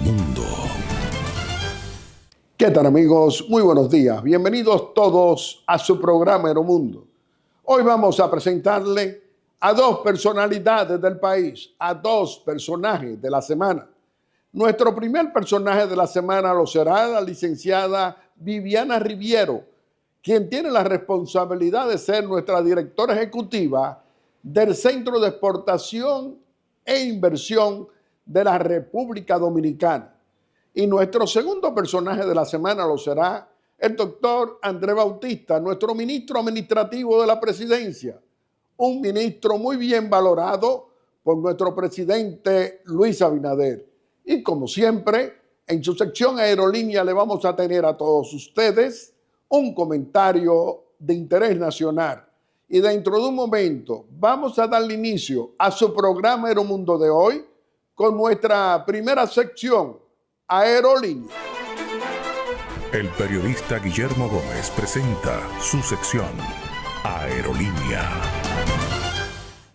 Aeromundo. ¿Qué tal, amigos? Muy buenos días. Bienvenidos todos a su programa Aeromundo. Hoy vamos a presentarle a dos personalidades del país, a dos personajes de la semana. Nuestro primer personaje de la semana lo será la licenciada Viviana Riviero, quien tiene la responsabilidad de ser nuestra directora ejecutiva del Centro de Exportación e Inversión de la República Dominicana. Y nuestro segundo personaje de la semana lo será el doctor Andrés Bautista, nuestro ministro administrativo de la presidencia, un ministro muy bien valorado por nuestro presidente Luis Abinader. Y como siempre, en su sección aerolínea le vamos a tener a todos ustedes un comentario de interés nacional. Y dentro de un momento vamos a darle inicio a su programa Aeromundo de hoy con nuestra primera sección, Aerolínea. El periodista Guillermo Gómez presenta su sección Aerolínea.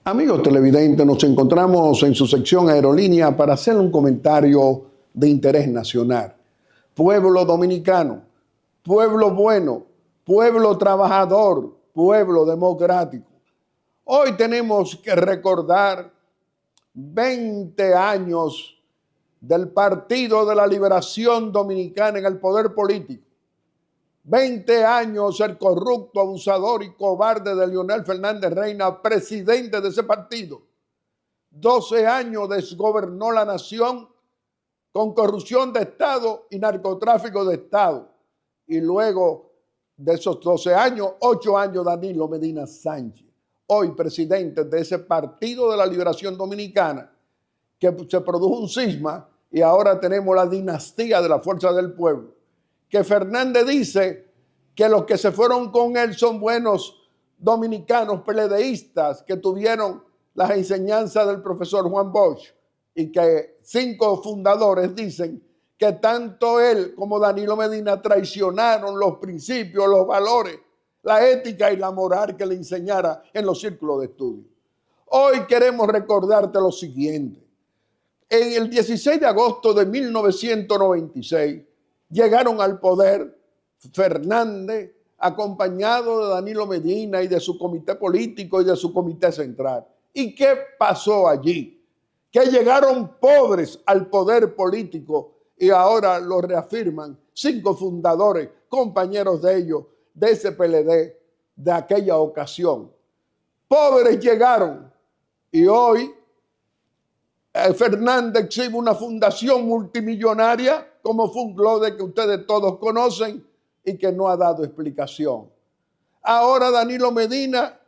Amigos televidentes, nos encontramos en su sección Aerolínea para hacer un comentario de interés nacional. Pueblo dominicano, pueblo bueno, pueblo trabajador, pueblo democrático. Hoy tenemos que recordar 20 años del Partido de la Liberación Dominicana en el poder político. 20 años el corrupto, abusador y cobarde de Leonel Fernández Reina, presidente de ese partido. 12 años desgobernó la nación con corrupción de Estado y narcotráfico de Estado. Y luego de esos 12 años, 8 años Danilo Medina Sánchez, hoy presidente de ese Partido de la Liberación Dominicana, que se produjo un cisma y ahora tenemos la dinastía de la Fuerza del Pueblo. Que Fernández dice que los que se fueron con él son buenos dominicanos peledeístas que tuvieron las enseñanzas del profesor Juan Bosch, y que 5 fundadores dicen que tanto él como Danilo Medina traicionaron los principios, los valores, la ética y la moral que le enseñara en los círculos de estudio. Hoy queremos recordarte lo siguiente. En el 16 de agosto de 1996 llegaron al poder Fernández acompañado de Danilo Medina y de su comité político y de su comité central. ¿Y qué pasó allí? Que llegaron pobres al poder político y ahora lo reafirman 5 fundadores, compañeros de ellos, de ese PLD de aquella ocasión. Pobres llegaron y hoy Fernández exhibe una fundación multimillonaria como Funglode que ustedes todos conocen y que no ha dado explicación. Ahora Danilo Medina,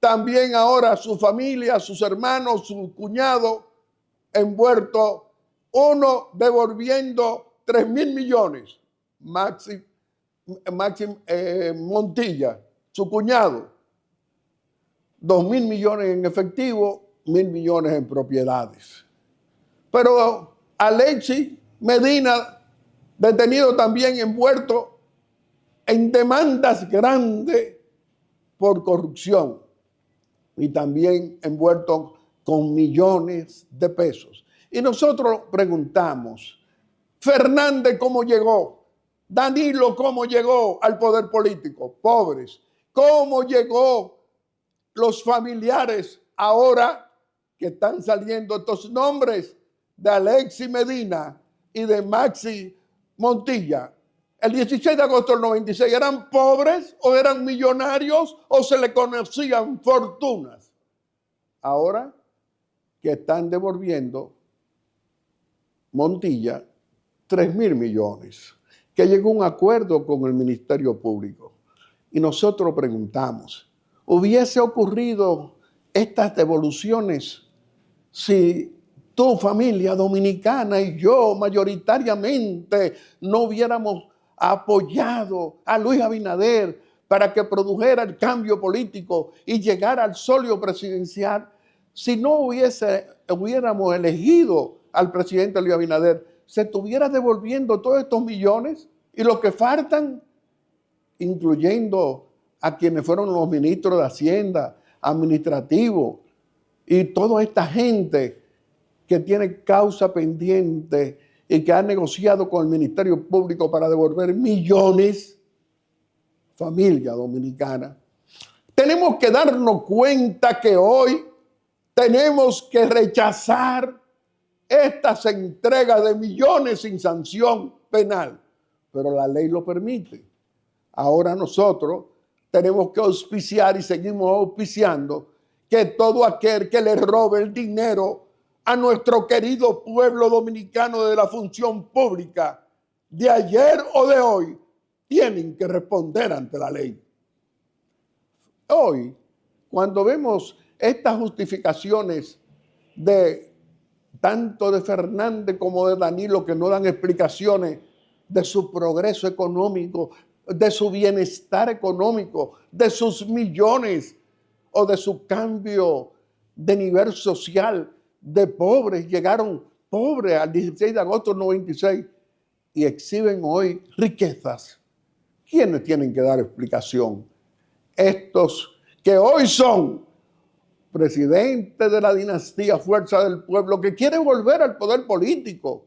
también ahora su familia, sus hermanos, su cuñado, envuelto, uno devolviendo 3.000 millones. Maxim Montilla, su cuñado, 2.000 millones en efectivo, 1.000 millones en propiedades. Pero Alexis Medina, detenido también envuelto en demandas grandes por corrupción y también envuelto con millones de pesos. Y nosotros preguntamos, Fernández, ¿cómo llegó? Danilo, ¿cómo llegó al poder político? Pobres. ¿Cómo llegó los familiares ahora que están saliendo estos nombres de Alexis Medina y de Maxi Montilla? El 16 de agosto del 96, ¿eran pobres o eran millonarios o se le conocían fortunas? Ahora que están devolviendo Montilla 3.000 millones, que llegó a un acuerdo con el Ministerio Público. Y nosotros preguntamos, ¿hubiese ocurrido estas devoluciones si tu familia dominicana y yo mayoritariamente no hubiéramos apoyado a Luis Abinader para que produjera el cambio político y llegara al solio presidencial? Si no hubiéramos elegido al presidente Luis Abinader, ¿se estuviera devolviendo todos estos millones? Y los que faltan, incluyendo a quienes fueron los ministros de Hacienda, administrativos, y toda esta gente que tiene causa pendiente y que ha negociado con el Ministerio Público para devolver millones, familia dominicana, tenemos que darnos cuenta que hoy tenemos que rechazar estas entregas de millones sin sanción penal, pero la ley lo permite. Ahora nosotros tenemos que auspiciar y seguimos auspiciando que todo aquel que le robe el dinero a nuestro querido pueblo dominicano de la función pública de ayer o de hoy, tienen que responder ante la ley. Hoy, cuando vemos estas justificaciones de tanto de Fernández como de Danilo, que no dan explicaciones de su progreso económico, de su bienestar económico, de sus millones o de su cambio de nivel social, de pobres, llegaron pobres al 16 de agosto del 96 y exhiben hoy riquezas. ¿Quiénes tienen que dar explicación? Estos que hoy son presidentes de la dinastía Fuerza del Pueblo, que quieren volver al poder político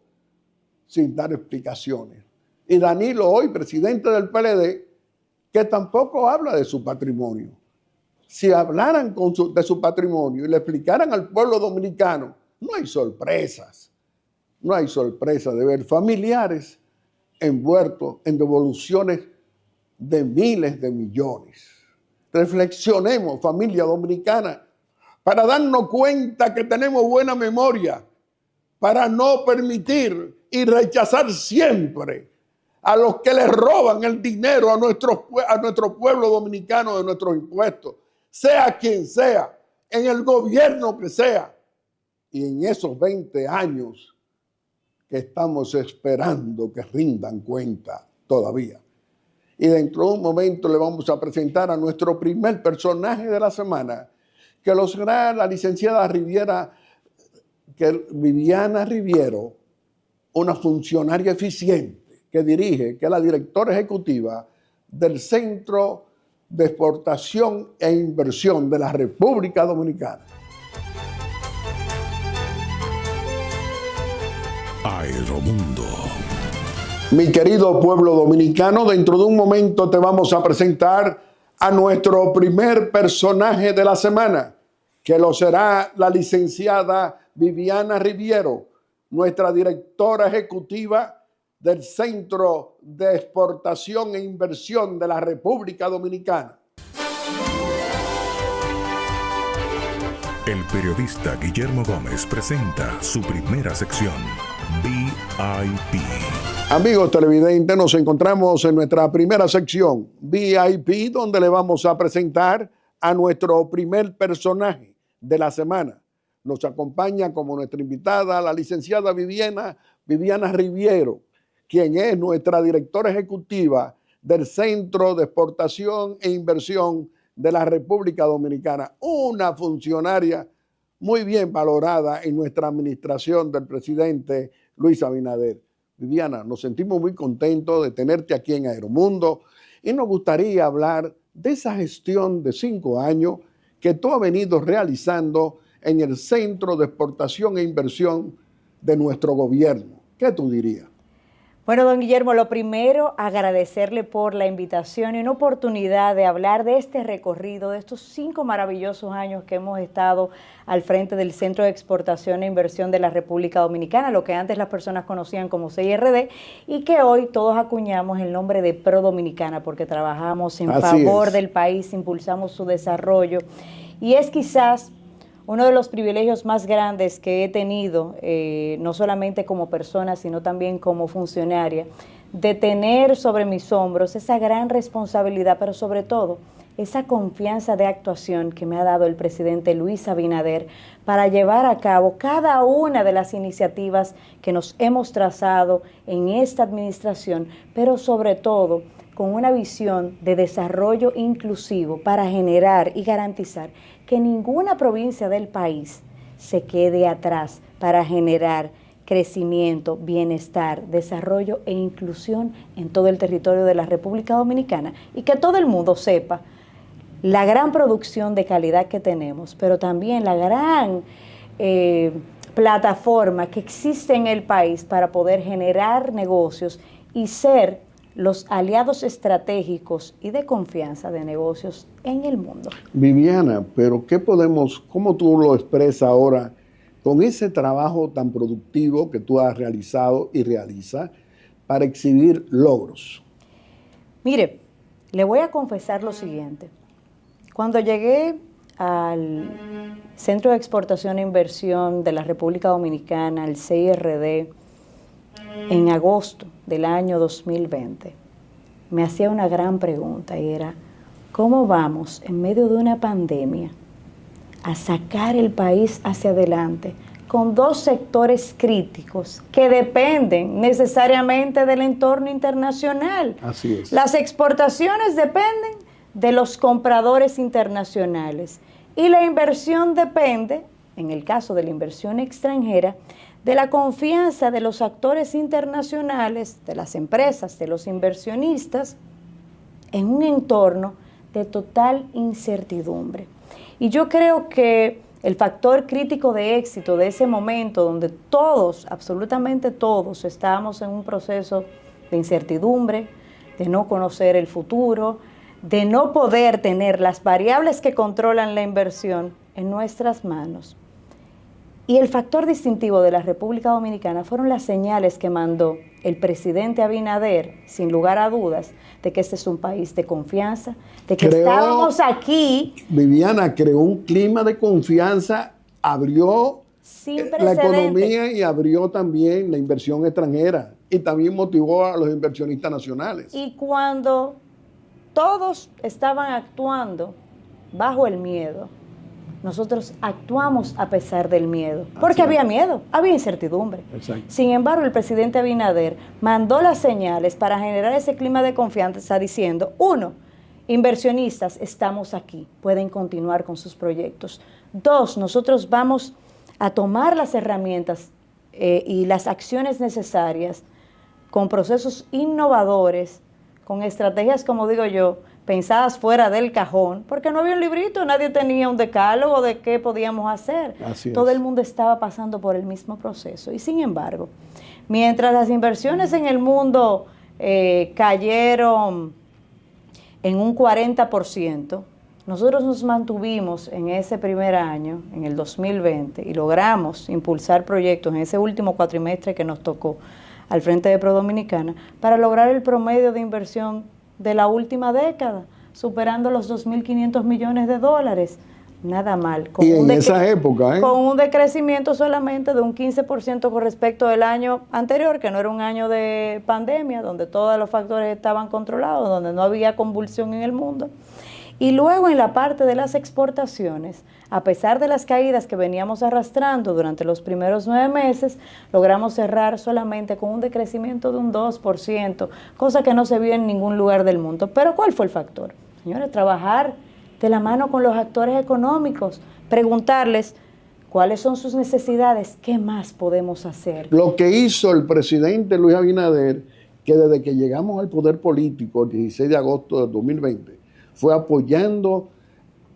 sin dar explicaciones. Y Danilo, hoy presidente del PLD, que tampoco habla de su patrimonio. Si hablaran de su patrimonio y le explicaran al pueblo dominicano, no hay sorpresas. No hay sorpresa de ver familiares envueltos en devoluciones de miles de millones. Reflexionemos, familia dominicana, para darnos cuenta que tenemos buena memoria, para no permitir y rechazar siempre a los que le roban el dinero a nuestro pueblo dominicano de nuestros impuestos, sea quien sea, en el gobierno que sea, y en esos 20 años que estamos esperando que rindan cuenta todavía. Y dentro de un momento le vamos a presentar a nuestro primer personaje de la semana, que lo será la licenciada Viviana Riviero, una funcionaria eficiente que dirige, que es la directora ejecutiva del Centro de Exportación e Inversión de la República Dominicana. Aeromundo. Mi querido pueblo dominicano, dentro de un momento te vamos a presentar a nuestro primer personaje de la semana, que lo será la licenciada Viviana Riviero, nuestra directora ejecutiva del Centro de Exportación e Inversión de la República Dominicana. El periodista Guillermo Gómez presenta su primera sección, VIP. Amigos televidentes, nos encontramos en nuestra primera sección, VIP, donde le vamos a presentar a nuestro primer personaje de la semana. Nos acompaña como nuestra invitada la licenciada Viviana Riviero, quien es nuestra directora ejecutiva del Centro de Exportación e Inversión de la República Dominicana, una funcionaria muy bien valorada en nuestra administración del presidente Luis Abinader. Viviana, nos sentimos muy contentos de tenerte aquí en Aeromundo y nos gustaría hablar de esa gestión de 5 años que tú has venido realizando en el Centro de Exportación e Inversión de nuestro gobierno. ¿Qué tú dirías? Bueno, don Guillermo, lo primero, agradecerle por la invitación y una oportunidad de hablar de este recorrido, de estos 5 maravillosos años que hemos estado al frente del Centro de Exportación e Inversión de la República Dominicana, lo que antes las personas conocían como CIRD, y que hoy todos acuñamos el nombre de Pro Dominicana, porque trabajamos en favor del país, impulsamos su desarrollo, y es quizás uno de los privilegios más grandes que he tenido, no solamente como persona, sino también como funcionaria, de tener sobre mis hombros esa gran responsabilidad, pero sobre todo esa confianza de actuación que me ha dado el presidente Luis Abinader para llevar a cabo cada una de las iniciativas que nos hemos trazado en esta administración, pero sobre todo con una visión de desarrollo inclusivo para generar y garantizar que ninguna provincia del país se quede atrás para generar crecimiento, bienestar, desarrollo e inclusión en todo el territorio de la República Dominicana y que todo el mundo sepa la gran producción de calidad que tenemos, pero también la gran plataforma que existe en el país para poder generar negocios y ser los aliados estratégicos y de confianza de negocios en el mundo. Viviana, pero cómo tú lo expresas ahora con ese trabajo tan productivo que tú has realizado y realizas para exhibir logros? Mire, le voy a confesar lo siguiente. Cuando llegué al Centro de Exportación e Inversión de la República Dominicana, al CIRD, en agosto del año 2020, me hacía una gran pregunta y era, ¿cómo vamos en medio de una pandemia a sacar el país hacia adelante con dos sectores críticos que dependen necesariamente del entorno internacional? Así es. Las exportaciones dependen de los compradores internacionales y la inversión depende, en el caso de la inversión extranjera, de la confianza de los actores internacionales, de las empresas, de los inversionistas, en un entorno de total incertidumbre. Y yo creo que el factor crítico de éxito de ese momento, donde todos, absolutamente todos, estábamos en un proceso de incertidumbre, de no conocer el futuro, de no poder tener las variables que controlan la inversión en nuestras manos. Y el factor distintivo de la República Dominicana fueron las señales que mandó el presidente Abinader, sin lugar a dudas, de que este es un país de confianza, de que estábamos aquí. Viviana, creó un clima de confianza, abrió la economía y abrió también la inversión extranjera y también motivó a los inversionistas nacionales. Y cuando todos estaban actuando bajo el miedo, nosotros actuamos a pesar del miedo, porque había miedo, había incertidumbre. Exacto. Sin embargo, el presidente Abinader mandó las señales para generar ese clima de confianza diciendo, 1, inversionistas, estamos aquí, pueden continuar con sus proyectos. 2, nosotros vamos a tomar las herramientas y las acciones necesarias con procesos innovadores, con estrategias, como digo yo, pensadas fuera del cajón, porque no había un librito, nadie tenía un decálogo de qué podíamos hacer. Todo el mundo estaba pasando por el mismo proceso. Y sin embargo, mientras las inversiones en el mundo cayeron en un 40%, nosotros nos mantuvimos en ese primer año, en el 2020, y logramos impulsar proyectos en ese último cuatrimestre que nos tocó al frente de ProDominicana, para lograr el promedio de inversión de la última década, superando los 2.500 millones de dólares. Nada mal. Y en esa época, con un decrecimiento solamente de un 15% con respecto del año anterior, que no era un año de pandemia, donde todos los factores estaban controlados, donde no había convulsión en el mundo. Y luego en la parte de las exportaciones, a pesar de las caídas que veníamos arrastrando durante los primeros 9 meses, logramos cerrar solamente con un decrecimiento de un 2%, cosa que no se vio en ningún lugar del mundo. Pero ¿cuál fue el factor? Señores, trabajar de la mano con los actores económicos, preguntarles cuáles son sus necesidades, qué más podemos hacer. Lo que hizo el presidente Luis Abinader, que desde que llegamos al poder político el 16 de agosto de 2020, fue apoyando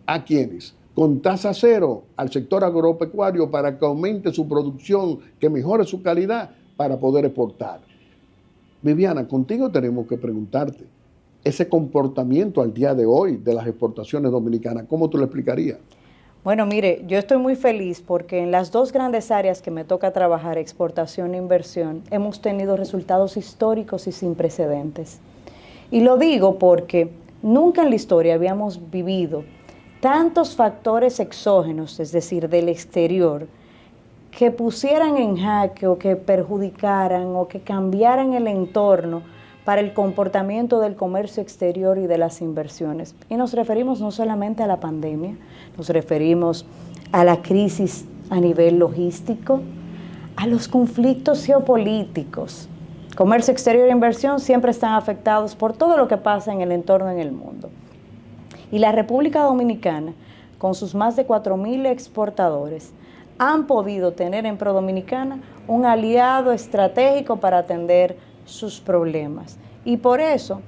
a quienes, con tasa cero al sector agropecuario para que aumente su producción, que mejore su calidad para poder exportar. Viviana, contigo tenemos que preguntarte, ese comportamiento al día de hoy de las exportaciones dominicanas, ¿cómo tú lo explicarías? Bueno, mire, yo estoy muy feliz porque en las dos grandes áreas que me toca trabajar, exportación e inversión, hemos tenido resultados históricos y sin precedentes. Y lo digo porque nunca en la historia habíamos vivido tantos factores exógenos, es decir, del exterior, que pusieran en jaque o que perjudicaran o que cambiaran el entorno para el comportamiento del comercio exterior y de las inversiones. Y nos referimos no solamente a la pandemia, nos referimos a la crisis a nivel logístico, a los conflictos geopolíticos. Comercio exterior e inversión siempre están afectados por todo lo que pasa en el entorno en el mundo. Y la República Dominicana, con sus más de 4.000 exportadores, han podido tener en ProDominicana un aliado estratégico para atender sus problemas. Y por eso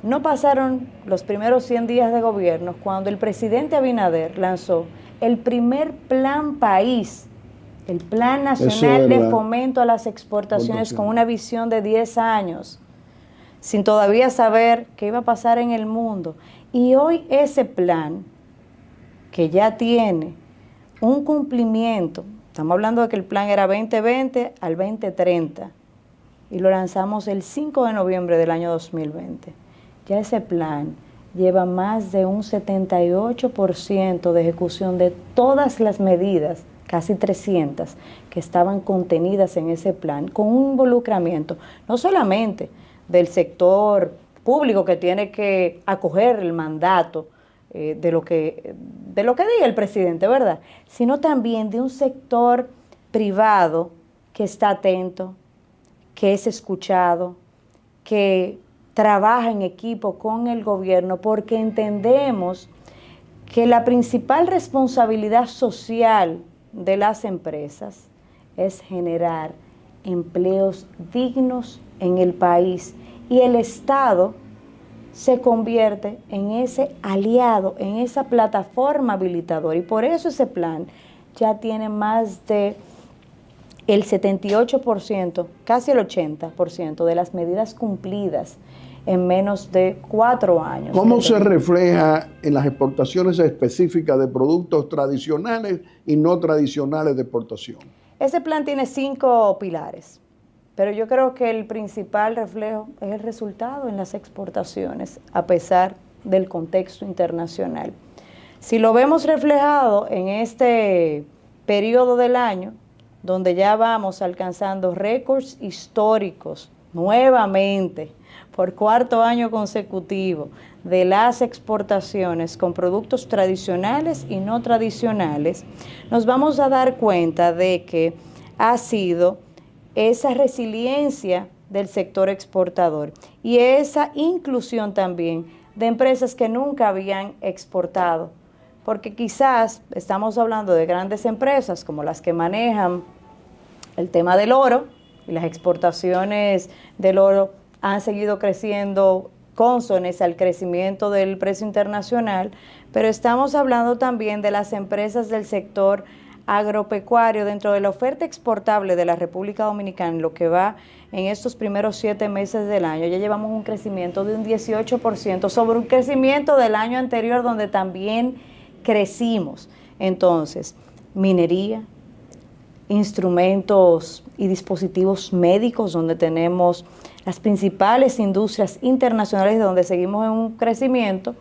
no pasaron los primeros 100 días de gobierno cuando el presidente Abinader lanzó el primer plan país el Plan Eso Nacional es de verdad. Fomento a las Exportaciones con una visión de 10 años, sin todavía saber qué iba a pasar en el mundo. Y hoy ese plan, que ya tiene un cumplimiento, estamos hablando de que el plan era 2020 al 2030, y lo lanzamos el 5 de noviembre del año 2020. Ya ese plan lleva más de un 78% de ejecución de todas las medidas, casi 300, que estaban contenidas en ese plan, con un involucramiento no solamente del sector público que tiene que acoger el mandato de lo que diga el presidente, ¿verdad? Sino también de un sector privado que está atento, que es escuchado, que trabaja en equipo con el gobierno, porque entendemos que la principal responsabilidad social de las empresas es generar empleos dignos en el país, y el Estado se convierte en ese aliado, en esa plataforma habilitadora, y por eso ese plan ya tiene más de el 78%, casi el 80% de las medidas cumplidas en menos de 4 años. ¿Cómo se refleja en las exportaciones específicas de productos tradicionales y no tradicionales de exportación? Ese plan tiene 5 pilares, pero yo creo que el principal reflejo es el resultado en las exportaciones, a pesar del contexto internacional. Si lo vemos reflejado en este periodo del año, donde ya vamos alcanzando récords históricos nuevamente por 4º año consecutivo de las exportaciones con productos tradicionales y no tradicionales, nos vamos a dar cuenta de que ha sido esa resiliencia del sector exportador y esa inclusión también de empresas que nunca habían exportado, porque quizás estamos hablando de grandes empresas como las que manejan el tema del oro, y las exportaciones del oro han seguido creciendo cónsones al crecimiento del precio internacional, pero estamos hablando también de las empresas del sector agropecuario dentro de la oferta exportable de la República Dominicana. Lo que va en estos primeros 7 meses del año, ya llevamos un crecimiento de un 18% sobre un crecimiento del año anterior donde también crecimos. Entonces, minería, instrumentos y dispositivos médicos, donde tenemos las principales industrias internacionales, donde seguimos en un crecimiento,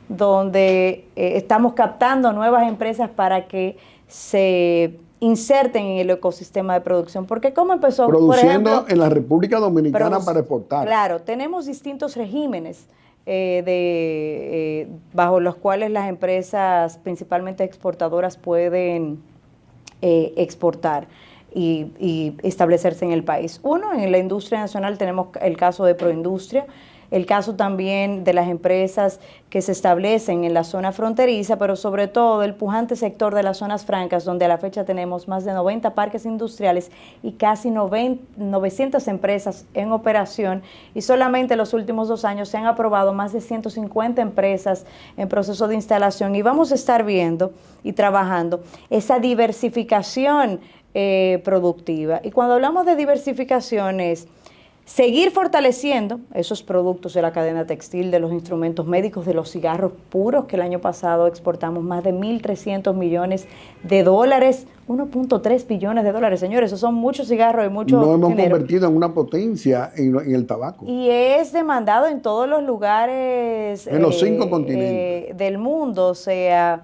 donde estamos captando nuevas empresas para que se inserten en el ecosistema de producción. Porque ¿cómo empezó? Produciendo, por ejemplo, en la República Dominicana para exportar. Claro, tenemos distintos regímenes bajo los cuales las empresas, principalmente exportadoras, pueden exportar y establecerse en el país. Uno, en la industria nacional tenemos el caso de Proindustria, el caso también de las empresas que se establecen en la zona fronteriza, pero sobre todo el pujante sector de las zonas francas, donde a la fecha tenemos más de 90 parques industriales y casi 900 empresas en operación, y solamente en los últimos 2 años se han aprobado más de 150 empresas en proceso de instalación, y vamos a estar viendo y trabajando esa diversificación productiva. Y cuando hablamos de diversificación es seguir fortaleciendo esos productos de la cadena textil, de los instrumentos médicos, de los cigarros puros, que el año pasado exportamos más de 1.300 millones de dólares, 1.3 billones de dólares. Señores, esos son muchos cigarros y mucho Nos hemos dinero. convertido en una potencia en el tabaco. Y es demandado en todos los lugares en los 5 continentes del mundo. O sea,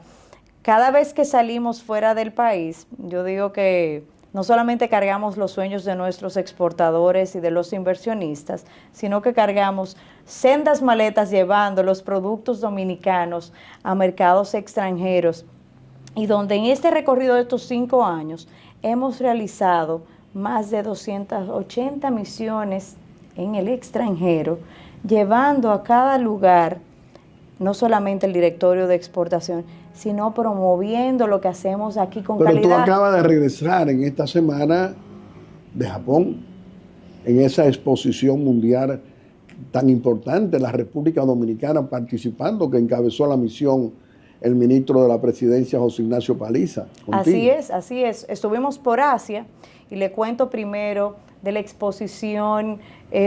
cada vez que salimos fuera del país, yo digo que no solamente cargamos los sueños de nuestros exportadores y de los inversionistas, sino que cargamos sendas maletas llevando los productos dominicanos a mercados extranjeros, y donde en este recorrido de estos 5 años hemos realizado más de 280 misiones en el extranjero, llevando a cada lugar no solamente el directorio de exportación, sino promoviendo lo que hacemos aquí con calidad. Pero tú acabas de regresar en esta semana de Japón, en esa exposición mundial tan importante, la República Dominicana participando, que encabezó la misión el ministro de la Presidencia, José Ignacio Paliza. Contigo. Así es. Estuvimos por Asia y le cuento primero de la exposición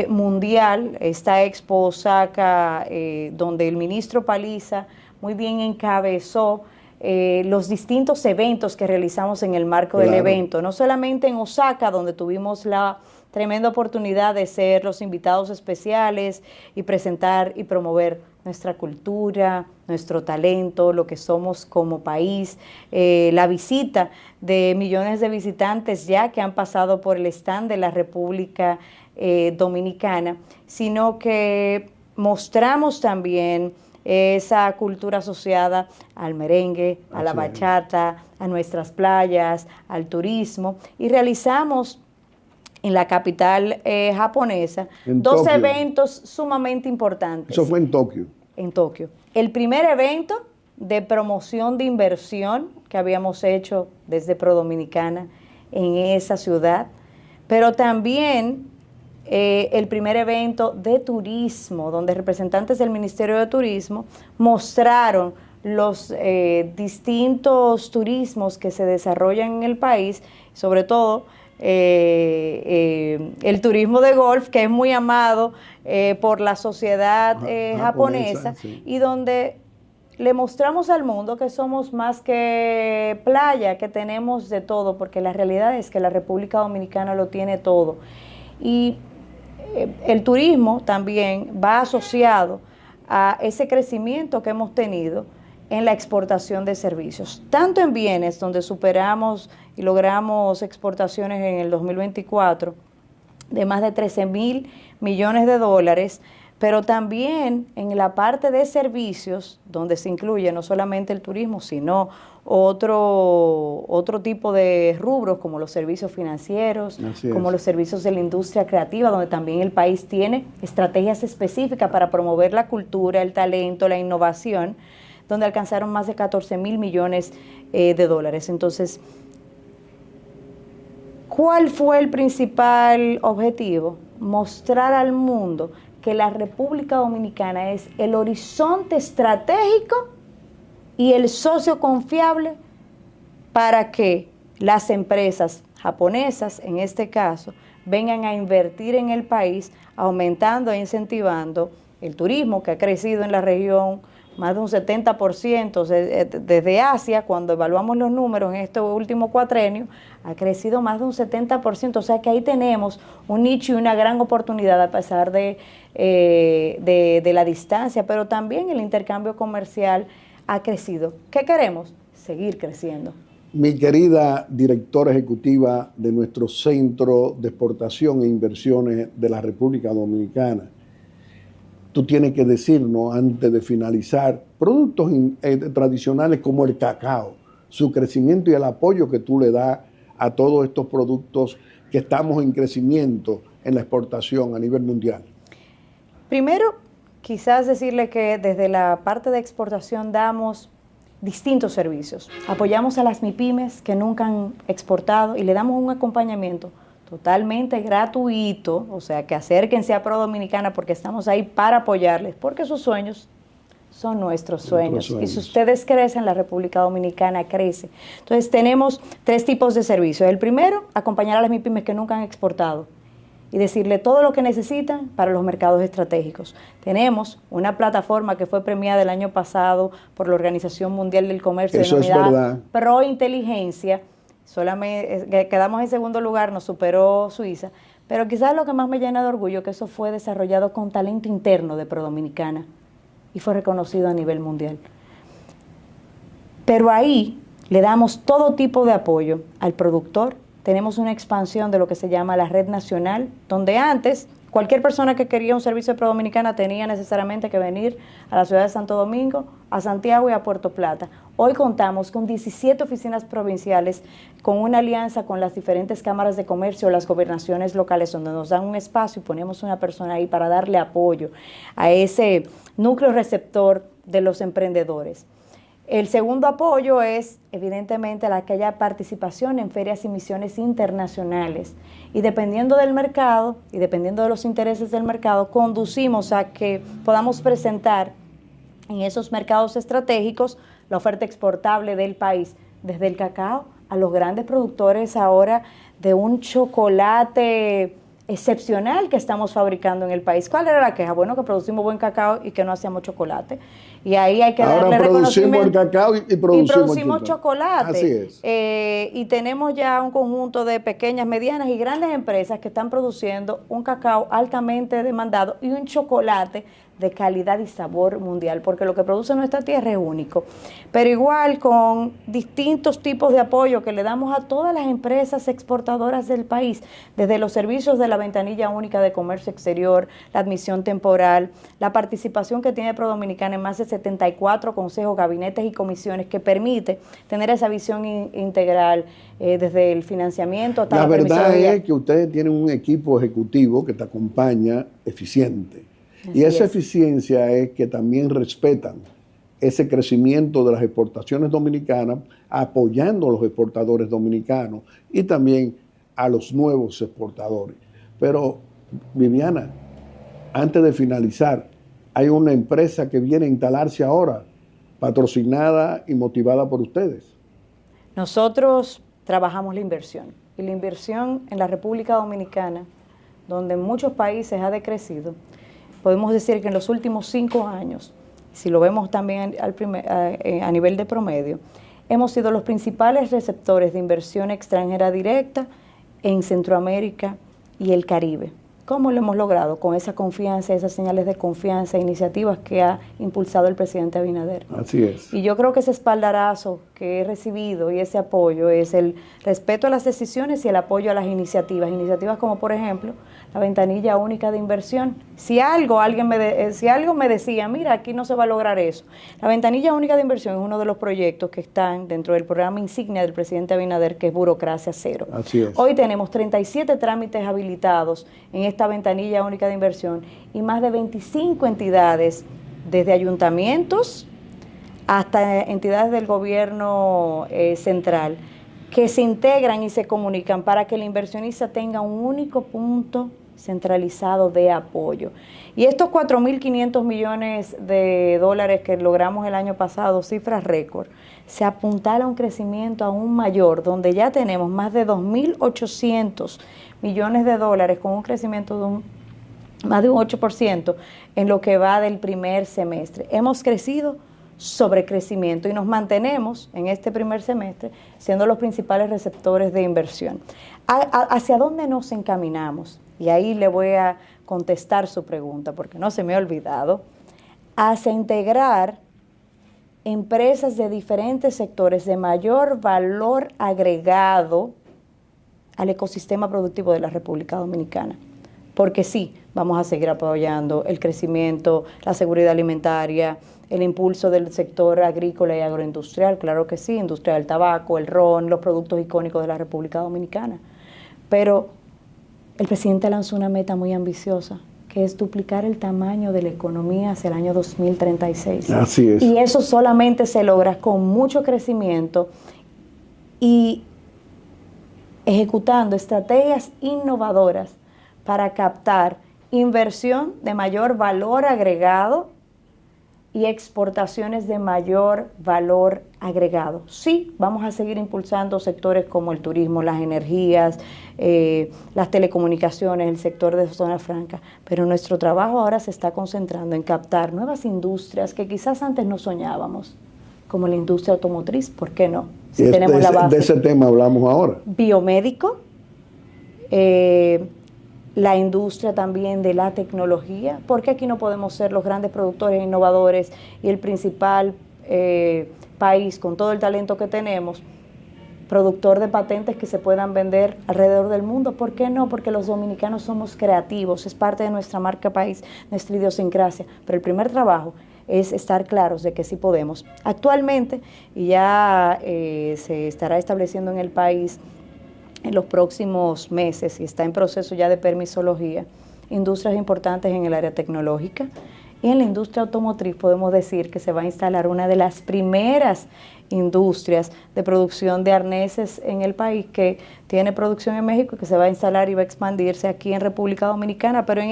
mundial, esta Expo Osaka, donde el ministro Paliza muy bien encabezó los distintos eventos que realizamos en el marco del evento, no solamente en Osaka, donde tuvimos la tremenda oportunidad de ser los invitados especiales y presentar y promover nuestra cultura, nuestro talento, lo que somos como país, la visita de millones de visitantes ya que han pasado por el stand de la República Dominicana, sino que mostramos también esa cultura asociada al merengue, a la bachata, a nuestras playas, al turismo, y realizamos en la capital japonesa dos eventos sumamente importantes. Eso fue en Tokio. En Tokio. El primer evento de promoción de inversión que habíamos hecho desde ProDominicana en esa ciudad, pero también el primer evento de turismo, donde representantes del Ministerio de Turismo mostraron los distintos turismos que se desarrollan en el país, sobre todo el turismo de golf, que es muy amado por la sociedad japonesa, sí. Y donde le mostramos al mundo que somos más que playa, que tenemos de todo, porque la realidad es que la República Dominicana lo tiene todo. Y el turismo también va asociado a ese crecimiento que hemos tenido en la exportación de servicios, tanto en bienes, donde superamos y logramos exportaciones en el 2024 de más de 13,000 millones de dólares, pero también en la parte de servicios, donde se incluye no solamente el turismo, sino otro tipo de rubros, como los servicios financieros, como los servicios de la industria creativa, donde también el país tiene estrategias específicas para promover la cultura, el talento, la innovación, donde alcanzaron más de 14,000 millones de dólares. Entonces, ¿cuál fue el principal objetivo? Mostrar al mundo que la República Dominicana es el horizonte estratégico y el socio confiable para que las empresas japonesas, en este caso, vengan a invertir en el país, aumentando e incentivando el turismo que ha crecido en la región más de un 70% desde Asia. Cuando evaluamos los números en este último cuatrenio, ha crecido más de un 70%, o sea que ahí tenemos un nicho y una gran oportunidad a pesar de la distancia, pero también el intercambio comercial ha crecido. ¿Qué queremos? Seguir creciendo. Mi querida directora ejecutiva de nuestro Centro de Exportación e Inversiones de la República Dominicana, tú tienes que decirnos, antes de finalizar, productos tradicionales como el cacao, su crecimiento y el apoyo que tú le das a todos estos productos que estamos en crecimiento en la exportación a nivel mundial. Primero, quizás decirle que desde la parte de exportación damos distintos servicios. Apoyamos a las MIPYMES que nunca han exportado y le damos un acompañamiento totalmente gratuito, o sea, que acérquense a ProDominicana porque estamos ahí para apoyarles, porque sus sueños son nuestros sueños. Y si ustedes crecen, la República Dominicana crece. Entonces, tenemos 3 tipos de servicios. El primero, acompañar a las MIPYMES que nunca han exportado y decirle todo lo que necesitan para los mercados estratégicos. Tenemos una plataforma que fue premiada el año pasado por la Organización Mundial del Comercio, denominada ProInteligencia. Solamente quedamos en segundo lugar, nos superó Suiza, pero quizás lo que más me llena de orgullo que eso fue desarrollado con talento interno de ProDominicana y fue reconocido a nivel mundial. Pero ahí le damos todo tipo de apoyo al productor. Tenemos una expansión de lo que se llama la red nacional, donde antes cualquier persona que quería un servicio de ProDominicana tenía necesariamente que venir a la ciudad de Santo Domingo, a Santiago y a Puerto Plata. Hoy contamos con 17 oficinas provinciales, con una alianza con las diferentes cámaras de comercio, las gobernaciones locales, donde nos dan un espacio y ponemos una persona ahí para darle apoyo a ese núcleo receptor de los emprendedores. El segundo apoyo es, evidentemente, aquella participación en ferias y misiones internacionales. Y dependiendo del mercado y dependiendo de los intereses del mercado, conducimos a que podamos presentar en esos mercados estratégicos la oferta exportable del país, desde el cacao a los grandes productores ahora de un chocolate excepcional que estamos fabricando en el país. ¿Cuál era la queja? Bueno, que producimos buen cacao y que no hacíamos chocolate. Y ahí hay que darle reconocimiento. Ahora producimos el cacao y producimos chocolate. Así es. Y tenemos ya un conjunto de pequeñas, medianas y grandes empresas que están produciendo un cacao altamente demandado y un chocolate de calidad y sabor mundial, porque lo que produce nuestra tierra es único. Pero igual con distintos tipos de apoyo que le damos a todas las empresas exportadoras del país, desde los servicios de la ventanilla única de comercio exterior, la admisión temporal, la participación que tiene ProDominicana en más de 74 consejos, gabinetes y comisiones que permite tener esa visión integral desde el financiamiento hasta la verdad es que ustedes tienen un equipo ejecutivo que te acompaña eficiente. Y esa eficiencia es que también respetan ese crecimiento de las exportaciones dominicanas, apoyando a los exportadores dominicanos y también a los nuevos exportadores. Pero, Viviana, antes de finalizar, hay una empresa que viene a instalarse ahora, patrocinada y motivada por ustedes. Nosotros trabajamos la inversión. Y la inversión en la República Dominicana, donde en muchos países ha decrecido, podemos decir que en los últimos 5 años, si lo vemos también a nivel de promedio, hemos sido los principales receptores de inversión extranjera directa en Centroamérica y el Caribe. ¿Cómo lo hemos logrado? Con esa confianza, esas señales de confianza, iniciativas que ha impulsado el presidente Abinader. Así es. Y yo creo que ese espaldarazo que he recibido y ese apoyo es el respeto a las decisiones y el apoyo a las iniciativas. Iniciativas como, por ejemplo, la ventanilla única de inversión. Si algo me decía, mira, aquí no se va a lograr eso. La ventanilla única de inversión es uno de los proyectos que están dentro del programa insignia del presidente Abinader, que es Burocracia Cero. Así es. Hoy tenemos 37 trámites habilitados en esta ventanilla única de inversión y más de 25 entidades, desde ayuntamientos hasta entidades del gobierno central, que se integran y se comunican para que el inversionista tenga un único punto centralizado de apoyo. Y estos 4.500 millones de dólares que logramos el año pasado, cifras récord, se apuntala a un crecimiento aún mayor, donde ya tenemos más de 2.800 millones de dólares con un crecimiento de más de un 8% en lo que va del primer semestre. Hemos crecido sobre crecimiento y nos mantenemos en este primer semestre siendo los principales receptores de inversión. ¿Hacia dónde nos encaminamos? Y ahí le voy a contestar su pregunta porque no se me ha olvidado. Hacia integrar empresas de diferentes sectores de mayor valor agregado al ecosistema productivo de la República Dominicana. Porque sí, vamos a seguir apoyando el crecimiento, la seguridad alimentaria, el impulso del sector agrícola y agroindustrial, claro que sí, industria del tabaco, el ron, los productos icónicos de la República Dominicana. Pero el presidente lanzó una meta muy ambiciosa, que es duplicar el tamaño de la economía hacia el año 2036. Así es. Y eso solamente se logra con mucho crecimiento y ejecutando estrategias innovadoras para captar inversión de mayor valor agregado y exportaciones de mayor valor agregado. Sí, vamos a seguir impulsando sectores como el turismo, las energías, las telecomunicaciones, el sector de zona franca, pero nuestro trabajo ahora se está concentrando en captar nuevas industrias que quizás antes no soñábamos, como la industria automotriz, ¿por qué no? Si tenemos la base. De ese tema hablamos ahora. Biomédico, la industria también de la tecnología, porque aquí no podemos ser los grandes productores e innovadores y el principal país con todo el talento que tenemos, productor de patentes que se puedan vender alrededor del mundo. ¿Por qué no? Porque los dominicanos somos creativos, es parte de nuestra marca país, nuestra idiosincrasia, pero el primer trabajo es estar claros de que sí podemos. Actualmente, y ya se estará estableciendo en el país en los próximos meses y está en proceso ya de permisología, industrias importantes en el área tecnológica y en la industria automotriz podemos decir que se va a instalar una de las primeras industrias de producción de arneses en el país que tiene producción en México y que se va a instalar y va a expandirse aquí en República Dominicana, pero en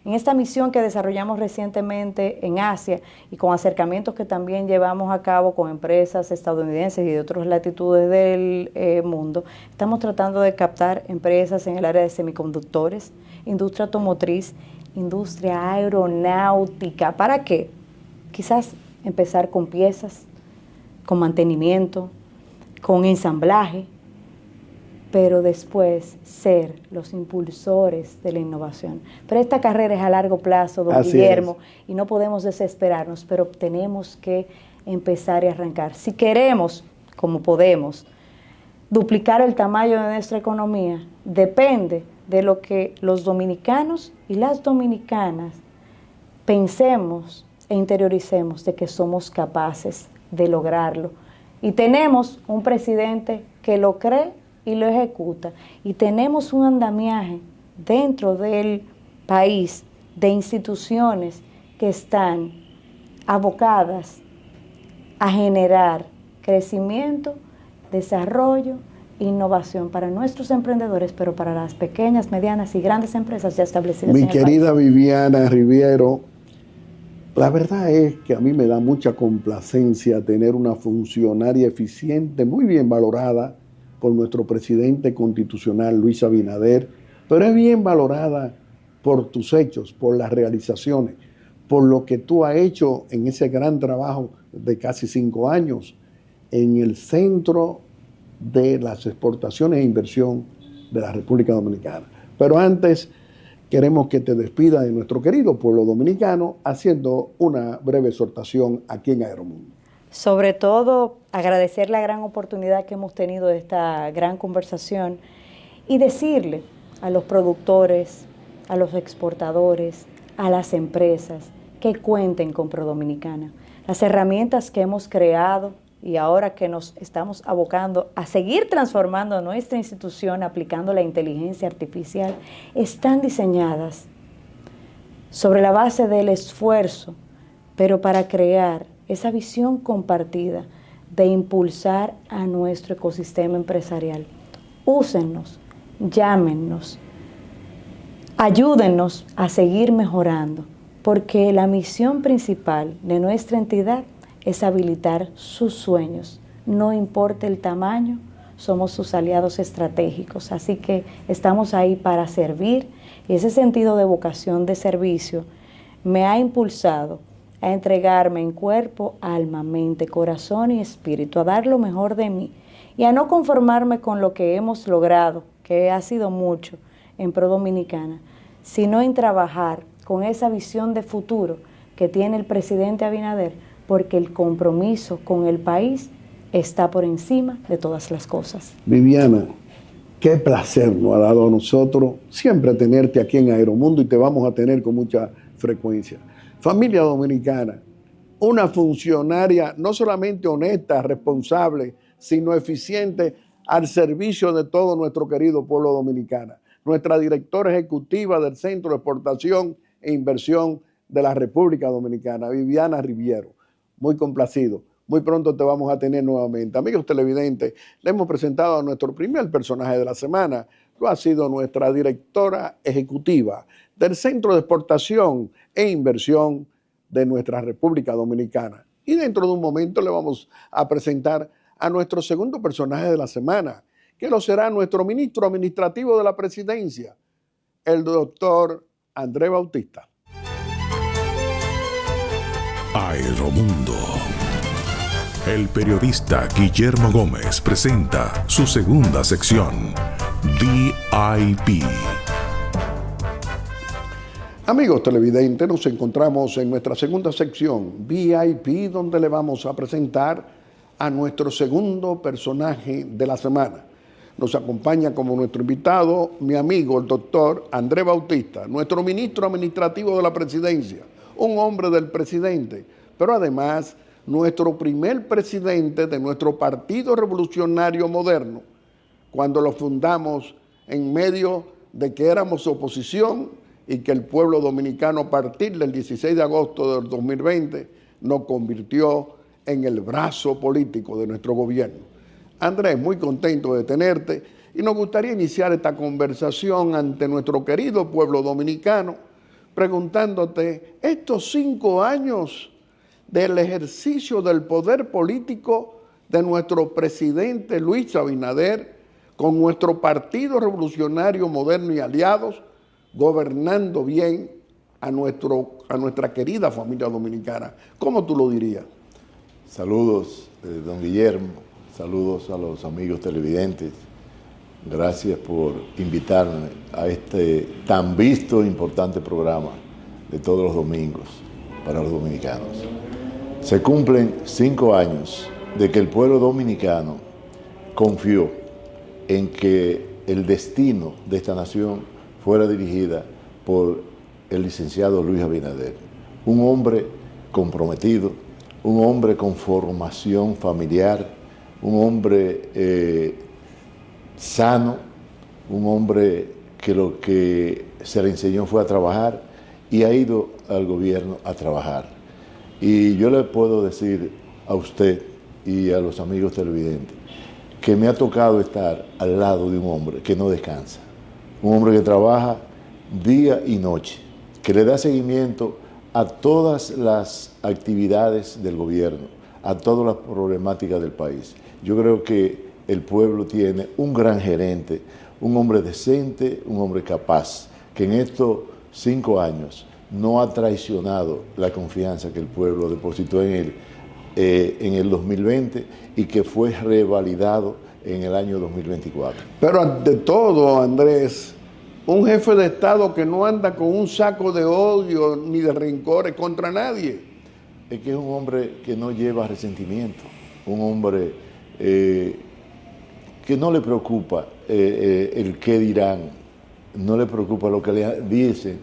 En esta misión que desarrollamos recientemente en Asia y con acercamientos que también llevamos a cabo con empresas estadounidenses y de otras latitudes del mundo, estamos tratando de captar empresas en el área de semiconductores, industria automotriz, industria aeronáutica. ¿Para qué? Quizás empezar con piezas, con mantenimiento, con ensamblaje, pero después ser los impulsores de la innovación. Pero esta carrera es a largo plazo, don Guillermo, y no podemos desesperarnos, pero tenemos que empezar y arrancar. Si queremos, como podemos, duplicar el tamaño de nuestra economía, depende de lo que los dominicanos y las dominicanas pensemos e interioricemos de que somos capaces de lograrlo. Y tenemos un presidente que lo cree y lo ejecuta. Y tenemos un andamiaje dentro del país de instituciones que están abocadas a generar crecimiento, desarrollo, innovación para nuestros emprendedores, pero para las pequeñas, medianas y grandes empresas ya establecidas en el país. Mi querida Viviana Riviero, la verdad es que a mí me da mucha complacencia tener una funcionaria eficiente, muy bien valorada por nuestro presidente constitucional, Luis Abinader, pero es bien valorada por tus hechos, por las realizaciones, por lo que tú has hecho en ese gran trabajo de casi 5 años en el Centro de las Exportaciones e Inversión de la República Dominicana. Pero antes, queremos que te despida de nuestro querido pueblo dominicano haciendo una breve exhortación aquí en Aeromundo. Sobre todo, agradecer la gran oportunidad que hemos tenido de esta gran conversación y decirle a los productores, a los exportadores, a las empresas que cuenten con ProDominicana. Las herramientas que hemos creado y ahora que nos estamos abocando a seguir transformando nuestra institución aplicando la inteligencia artificial, están diseñadas sobre la base del esfuerzo, pero para crear esa visión compartida de impulsar a nuestro ecosistema empresarial. Úsennos, llámennos, ayúdennos a seguir mejorando, porque la misión principal de nuestra entidad es habilitar sus sueños. No importa el tamaño, somos sus aliados estratégicos. Así que estamos ahí para servir y ese sentido de vocación de servicio me ha impulsado a entregarme en cuerpo, alma, mente, corazón y espíritu, a dar lo mejor de mí y a no conformarme con lo que hemos logrado, que ha sido mucho en ProDominicana, sino en trabajar con esa visión de futuro que tiene el presidente Abinader, porque el compromiso con el país está por encima de todas las cosas. Viviana, qué placer nos ha dado a nosotros siempre tenerte aquí en Aeromundo y te vamos a tener con mucha frecuencia. Familia dominicana, una funcionaria no solamente honesta, responsable, sino eficiente al servicio de todo nuestro querido pueblo dominicano. Nuestra directora ejecutiva del Centro de Exportación e Inversión de la República Dominicana, Viviana Riviero. Muy complacido. Muy pronto te vamos a tener nuevamente. Amigos televidentes, le hemos presentado a nuestro primer personaje de la semana. Lo ha sido nuestra directora ejecutiva del Centro de Exportación e Inversión de nuestra República Dominicana. Y dentro de un momento le vamos a presentar a nuestro segundo personaje de la semana, que lo será nuestro ministro administrativo de la presidencia, el doctor Andrés Bautista. Aeromundo. El periodista Guillermo Gómez presenta su segunda sección, VIP. Amigos televidentes, nos encontramos en nuestra segunda sección, VIP, donde le vamos a presentar a nuestro segundo personaje de la semana. Nos acompaña como nuestro invitado mi amigo, el doctor Andrés Bautista, nuestro ministro administrativo de la presidencia, un hombre del presidente, pero además nuestro primer presidente de nuestro Partido Revolucionario Moderno, cuando lo fundamos en medio de que éramos oposición y que el pueblo dominicano a partir del 16 de agosto del 2020 nos convirtió en el brazo político de nuestro gobierno. Andrés, muy contento de tenerte y nos gustaría iniciar esta conversación ante nuestro querido pueblo dominicano preguntándote, estos 5 años del ejercicio del poder político de nuestro presidente Luis Abinader, con nuestro Partido Revolucionario Moderno y aliados, gobernando bien a nuestra querida familia dominicana. ¿Cómo tú lo dirías? Saludos, don Guillermo, saludos a los amigos televidentes. Gracias por invitarme a este tan visto e importante programa de todos los domingos para los dominicanos. Se cumplen 5 años de que el pueblo dominicano confió en que el destino de esta nación fuera dirigida por el licenciado Luis Abinader, un hombre comprometido, un hombre con formación familiar, un hombre sano, un hombre que lo que se le enseñó fue a trabajar y ha ido al gobierno a trabajar. Y yo le puedo decir a usted y a los amigos televidentes que me ha tocado estar al lado de un hombre que no descansa, un hombre que trabaja día y noche, que le da seguimiento a todas las actividades del gobierno, a todas las problemáticas del país. Yo creo que el pueblo tiene un gran gerente, un hombre decente, un hombre capaz, que en estos 5 años no ha traicionado la confianza que el pueblo depositó en él en el 2020 y que fue revalidado en el año 2024. Pero ante todo, Andrés, un jefe de Estado que no anda con un saco de odio ni de rencores contra nadie. Es que es un hombre que no lleva resentimiento, un hombre que no le preocupa el qué dirán, no le preocupa lo que le dicen,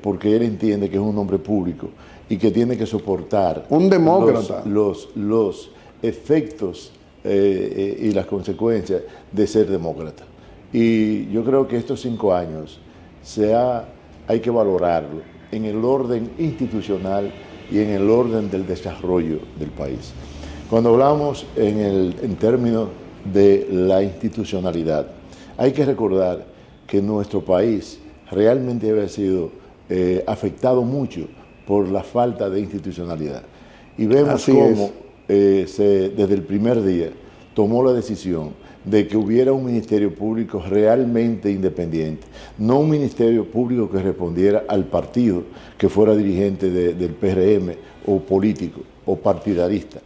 porque él entiende que es un hombre público y que tiene que soportar un demócrata los efectos y las consecuencias de ser demócrata. Y yo creo que estos 5 años hay que valorarlo en el orden institucional y en el orden del desarrollo del país. Cuando hablamos en términos de la institucionalidad, hay que recordar que nuestro país realmente había sido afectado mucho por la falta de institucionalidad. Y vemos cómo desde el primer día tomó la decisión de que hubiera un ministerio público realmente independiente, no un ministerio público que respondiera al partido, que fuera dirigente del PRM o político o partidarista.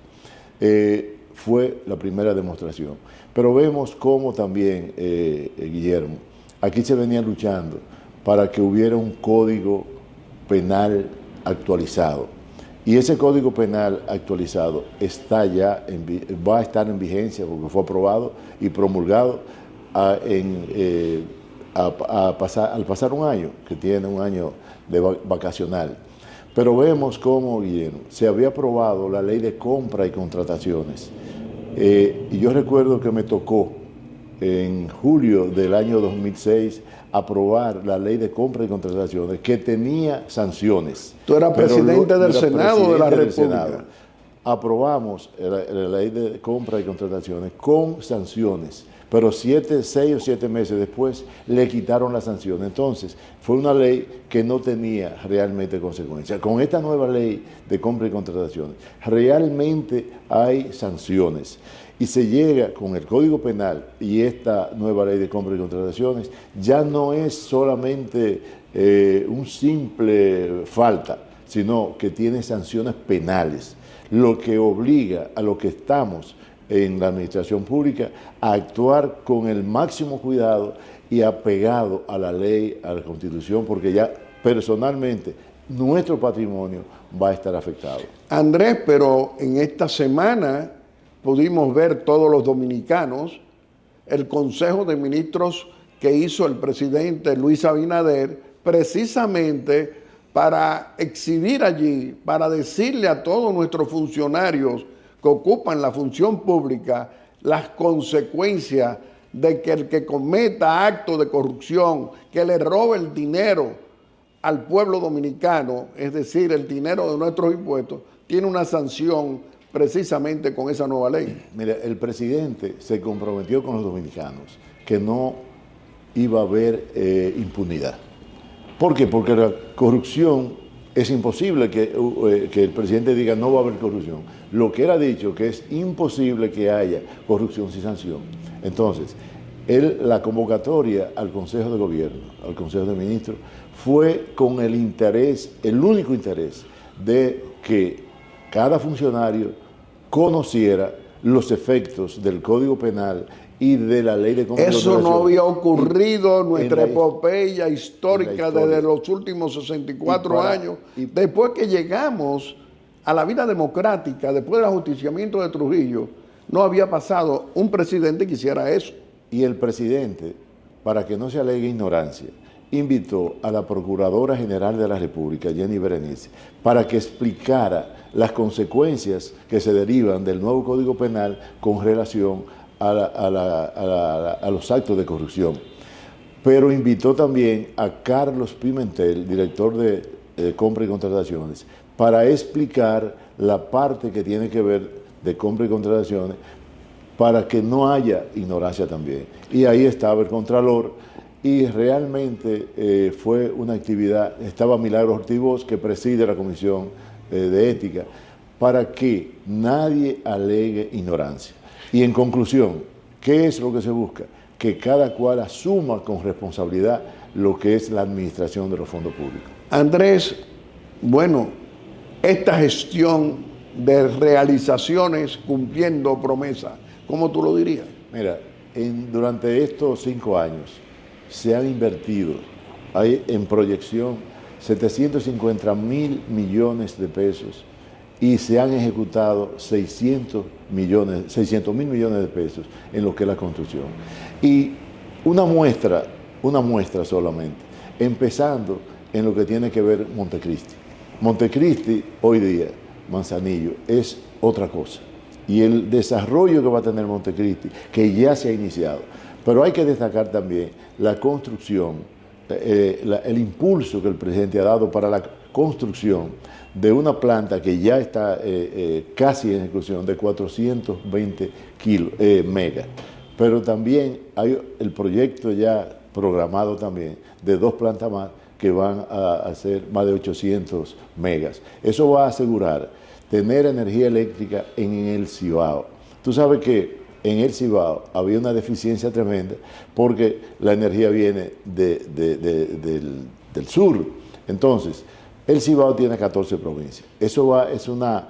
Fue la primera demostración. Pero vemos cómo también, Guillermo, aquí se venía luchando para que hubiera un código penal actualizado. Y ese código penal actualizado está ya va a estar en vigencia porque fue aprobado y promulgado al pasar un año, que tiene un año de vacacional. Pero vemos cómo, Guillermo, se había aprobado la ley de compra y contrataciones. Y yo recuerdo que me tocó en julio del año 2006 aprobar la ley de compra y contrataciones que tenía sanciones. Tú eras presidente del Senado de la República. Aprobamos la ley de compra y contrataciones con sanciones, pero 6 o 7 meses después le quitaron las sanciones. Entonces, fue una ley que no tenía realmente consecuencias. Con esta nueva ley de compra y contrataciones, realmente hay sanciones. Y se llega con el Código Penal y esta nueva ley de compra y contrataciones, ya no es solamente un simple falta, sino que tiene sanciones penales, lo que obliga a los que estamos en la administración pública a actuar con el máximo cuidado y apegado a la ley, a la Constitución, porque ya personalmente nuestro patrimonio va a estar afectado. Andrés, pero en esta semana pudimos ver todos los dominicanos el Consejo de Ministros que hizo el presidente Luis Abinader precisamente para exhibir allí, para decirle a todos nuestros funcionarios que ocupan la función pública las consecuencias de que el que cometa actos de corrupción, que le robe el dinero al pueblo dominicano, es decir, el dinero de nuestros impuestos, tiene una sanción precisamente con esa nueva ley. Mira, el presidente se comprometió con los dominicanos que no iba a haber impunidad, ¿Por qué? Porque la corrupción es imposible que el presidente diga no va a haber corrupción. Lo que él ha dicho que es imposible que haya corrupción sin sanción. Entonces, la convocatoria al Consejo de Gobierno, al Consejo de Ministros, fue con el interés, el único interés, de que cada funcionario conociera los efectos del Código Penal y de la ley de Eso no había ocurrido en nuestra en epopeya histórica desde los últimos 64 años. Después que llegamos a la vida democrática, después del ajusticiamiento de Trujillo, no había pasado un presidente que hiciera eso. Y el presidente, para que no se alegue ignorancia, invitó a la Procuradora General de la República, Jenny Berenice, para que explicara las consecuencias que se derivan del nuevo Código Penal con relación a los actos de corrupción. Pero invitó también a Carlos Pimentel, director de compra y contrataciones, para explicar la parte que tiene que ver de compra y contrataciones, para que no haya ignorancia también. Y ahí estaba el Contralor, y realmente fue una actividad, estaba Milagros Ortiz, que preside la Comisión de Ética, para que nadie alegue ignorancia. Y en conclusión, ¿qué es lo que se busca? Que cada cual asuma con responsabilidad lo que es la administración de los fondos públicos. Andrés, bueno, esta gestión de realizaciones cumpliendo promesas, ¿cómo tú lo dirías? Mira, durante estos 5 años se han invertido, hay en proyección 750.000 millones de pesos y se han ejecutado 600.000 millones de pesos en lo que es la construcción. Y una muestra solamente, empezando en lo que tiene que ver Montecristi. Montecristi hoy día, Manzanillo, es otra cosa. Y el desarrollo que va a tener Montecristi, que ya se ha iniciado. Pero hay que destacar también la construcción, el impulso que el presidente ha dado para la construcción de una planta que ya está casi en ejecución de 420 megas. Pero también hay el proyecto ya programado también de 2 plantas más que van a hacer más de 800 megas. Eso va a asegurar tener energía eléctrica en el Cibao. Tú sabes que en el Cibao había una deficiencia tremenda porque la energía viene del sur. Entonces, el Cibao tiene 14 provincias. Eso es una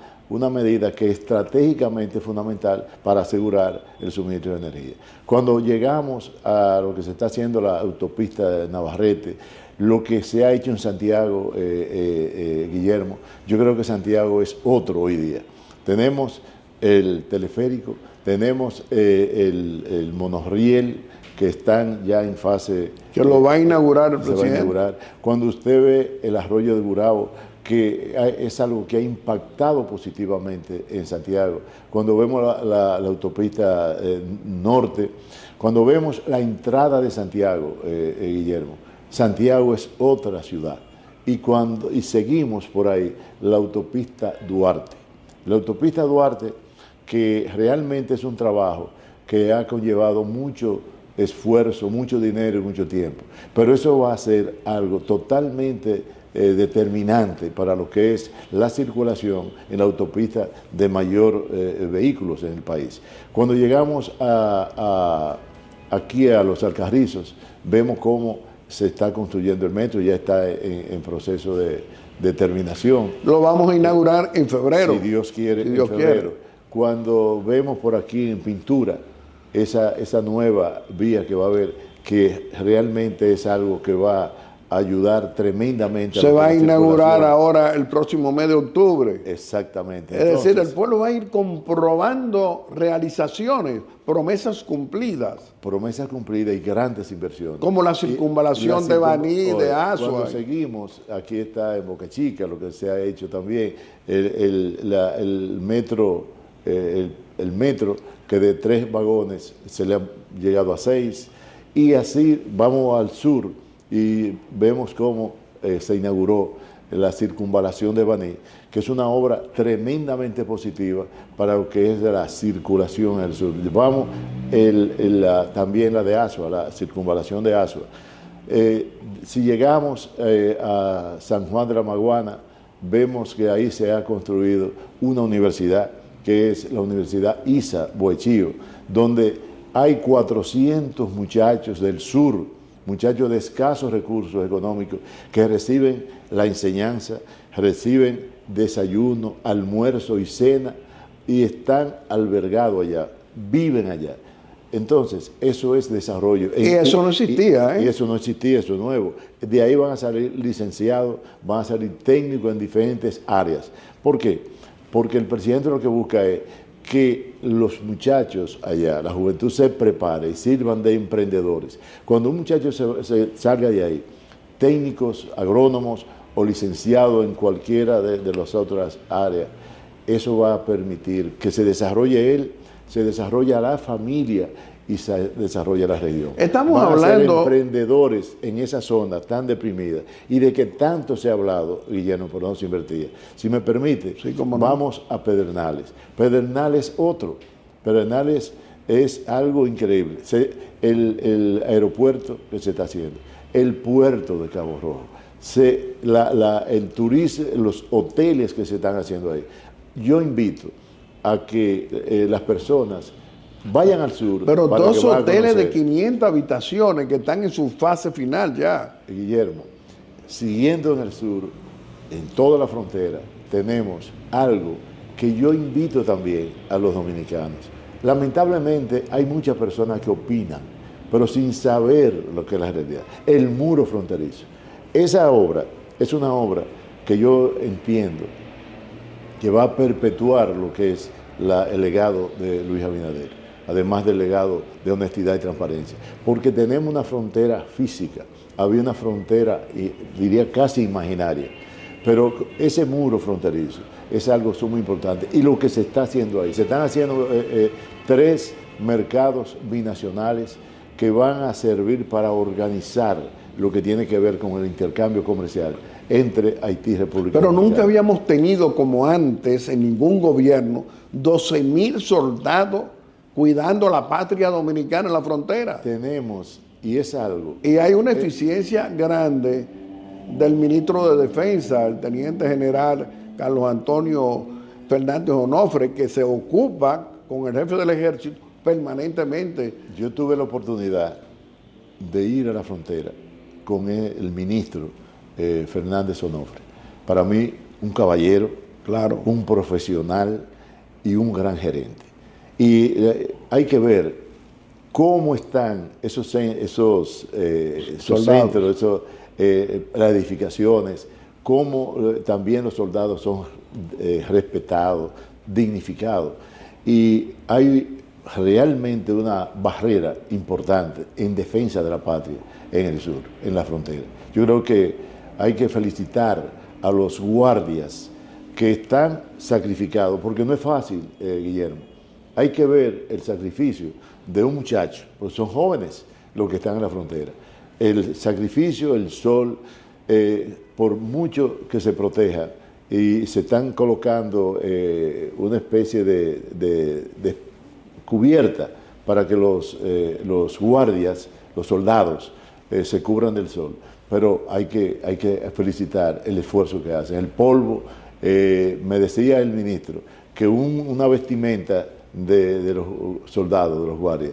medida que estratégicamente es fundamental para asegurar el suministro de energía. Cuando llegamos a lo que se está haciendo la autopista de Navarrete, lo que se ha hecho en Santiago, Guillermo, yo creo que Santiago es otro hoy día. Tenemos el teleférico, tenemos el monorriel, que están ya en fase... Que lo va a inaugurar el presidente. Se va a inaugurar. Cuando usted ve el arroyo de Gurabo, que es algo que ha impactado positivamente en Santiago. Cuando vemos la autopista norte, cuando vemos la entrada de Santiago, Guillermo, Santiago es otra ciudad. Y seguimos por ahí la autopista Duarte. La autopista Duarte, que realmente es un trabajo que ha conllevado mucho esfuerzo, mucho dinero y mucho tiempo. Pero eso va a ser algo totalmente determinante para lo que es la circulación en la autopista de mayor vehículos en el país. Cuando llegamos aquí a Los Alcarrizos, vemos cómo se está construyendo el metro, ya está en proceso de terminación. Lo vamos a inaugurar en febrero. Si Dios quiere, en febrero. Cuando vemos por aquí en pintura esa nueva vía que va a haber, que realmente es algo que va a ayudar tremendamente. Se va a inaugurar ahora el próximo mes de octubre. Exactamente. Es decir, el pueblo va a ir comprobando realizaciones, promesas cumplidas. Promesas cumplidas y grandes inversiones. Como la circunvalación de Baní, de Asua. Cuando seguimos, aquí está en Boca Chica, lo que se ha hecho también, el metro, que de 3 vagones se le ha llegado a 6, y así vamos al sur y vemos cómo se inauguró la circunvalación de Baní, que es una obra tremendamente positiva para lo que es de la circulación en el sur. Vamos también la de Asua, la circunvalación de Asua. Si llegamos a San Juan de la Maguana, vemos que ahí se ha construido una universidad, que es la Universidad Isa Boechío, donde hay 400 muchachos del sur, muchachos de escasos recursos económicos, que reciben la enseñanza, reciben desayuno, almuerzo y cena, y están albergados allá, viven allá. Entonces, eso es desarrollo. Y eso no existía, ¿eh? Y eso no existía, eso es nuevo. De ahí van a salir licenciados, van a salir técnicos en diferentes áreas. ¿Por qué? Porque el presidente lo que busca es que los muchachos allá, la juventud se prepare y sirvan de emprendedores. Cuando un muchacho se salga de ahí, técnicos, agrónomos o licenciados en cualquiera de las otras áreas, eso va a permitir que se desarrolle él, se desarrolla la familia y se desarrolla la región. Estamos Van hablando a ser emprendedores en esa zona tan deprimida y de que tanto se ha hablado, Guillermo, por no se invertía. Si me permite, sí, cómo no. Vamos a Pedernales. Pedernales otro. Pedernales es algo increíble. El aeropuerto que se está haciendo, el puerto de Cabo Rojo, el turismo, los hoteles que se están haciendo ahí. Yo invito a que las personas vayan al sur. Pero dos hoteles de 500 habitaciones que están en su fase final ya. Guillermo, siguiendo en el sur, en toda la frontera, tenemos algo que yo invito también a los dominicanos. Lamentablemente hay muchas personas que opinan, pero sin saber lo que es la realidad. El muro fronterizo. Esa obra es una obra que yo entiendo que va a perpetuar lo que es el legado de Luis Abinader, además del legado de honestidad y transparencia, porque tenemos una frontera física, había una frontera, diría casi imaginaria, pero ese muro fronterizo es algo muy importante, y lo que se está haciendo ahí, se están haciendo 3 mercados binacionales que van a servir para organizar lo que tiene que ver con el intercambio comercial entre Haití y República Pero Dominicana. nunca habíamos tenido como antes en ningún gobierno 12,000 soldados cuidando la patria dominicana en la frontera. Tenemos, y es algo. Y hay una eficiencia grande del ministro de Defensa, el teniente general Carlos Antonio Fernández Onofre, que se ocupa con el jefe del ejército permanentemente. Yo tuve la oportunidad de ir a la frontera con el ministro Fernández Onofre. Para mí, un caballero, claro, un profesional y un gran gerente. Y hay que ver cómo están esos centros, las edificaciones, cómo también los soldados son respetados, dignificados. Y hay realmente una barrera importante en defensa de la patria en el sur, en la frontera. Yo creo que hay que felicitar a los guardias que están sacrificados, porque no es fácil, Guillermo. Hay que ver el sacrificio de un muchacho, porque son jóvenes los que están en la frontera. El sacrificio, el sol, por mucho que se proteja, y se están colocando una especie de cubierta para que los guardias, los soldados, se cubran del sol. Pero hay que felicitar el esfuerzo que hacen. El polvo, me decía el ministro, que una vestimenta de los soldados, de los guardias,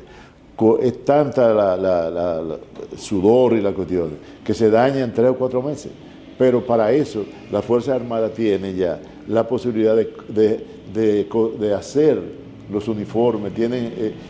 es tanta la sudor y la cuestión, que se daña en 3 o 4 meses. Pero para eso la Fuerza Armada tiene ya la posibilidad de hacer los uniformes,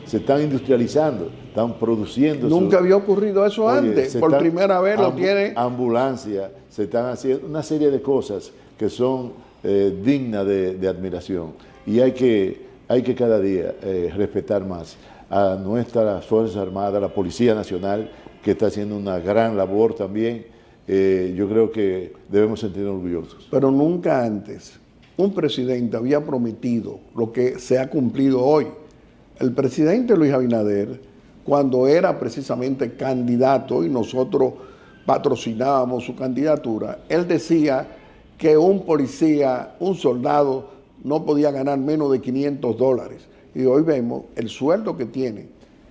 se están industrializando, están produciendo. Nunca había ocurrido eso antes, por primera vez lo tiene. Ambulancia, se están haciendo una serie de cosas que son dignas de admiración. Y hay que cada día respetar más a nuestras Fuerzas Armadas, a la Policía Nacional, que está haciendo una gran labor también. Yo creo que debemos sentirnos orgullosos. Pero nunca antes un presidente había prometido lo que se ha cumplido hoy. El presidente Luis Abinader, cuando era precisamente candidato y nosotros patrocinábamos su candidatura, él decía que un policía, un soldado, no podía ganar menos de $500. Y hoy vemos el sueldo que tiene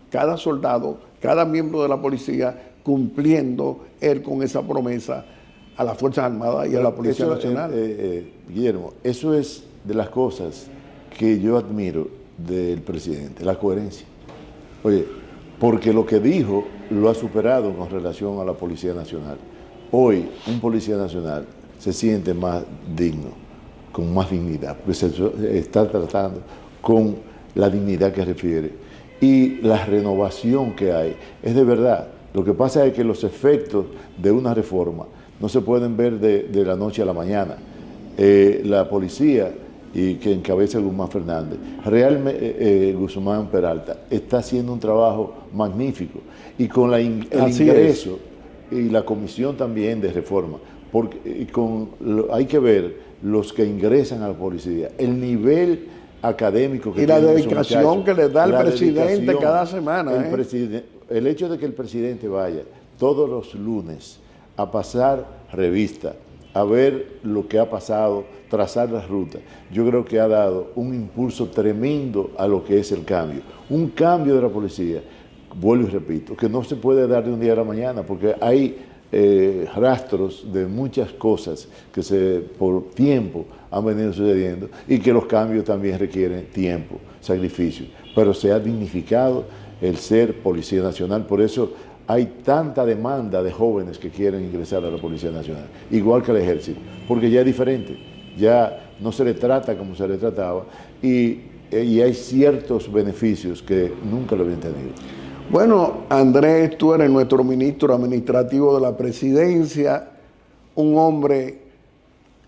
cada soldado, cada miembro de la policía, cumpliendo él con esa promesa a las Fuerzas Armadas y a la Policía Nacional. Guillermo, eso es de las cosas que yo admiro del presidente, la coherencia. Oye, porque lo que dijo lo ha superado con relación a la Policía Nacional. Hoy un Policía Nacional se siente más digno, con más dignidad, porque se está tratando con la dignidad que refiere. Y la renovación que hay es de verdad. Lo que pasa es que los efectos de una reforma no se pueden ver de la noche a la mañana. La policía, y que encabeza Guzmán Fernández, Guzmán Peralta, está haciendo un trabajo magnífico. Y con el ingreso y la comisión también de reforma, porque hay que ver los que ingresan a la policía, el nivel académico que y la dedicación que le da el presidente cada semana. El hecho de que el presidente vaya todos los lunes a pasar revista, a ver lo que ha pasado, trazar las rutas, yo creo que ha dado un impulso tremendo a lo que es el cambio. Un cambio de la policía, vuelvo y repito, que no se puede dar de un día a la mañana, porque hay rastros de muchas cosas que por tiempo han venido sucediendo y que los cambios también requieren tiempo, sacrificio, pero se ha dignificado el ser Policía Nacional. Por eso hay tanta demanda de jóvenes que quieren ingresar a la Policía Nacional, igual que al Ejército, porque ya es diferente, ya no se le trata como se le trataba y hay ciertos beneficios que nunca lo habían tenido. Bueno, Andrés, tú eres nuestro ministro administrativo de la presidencia, un hombre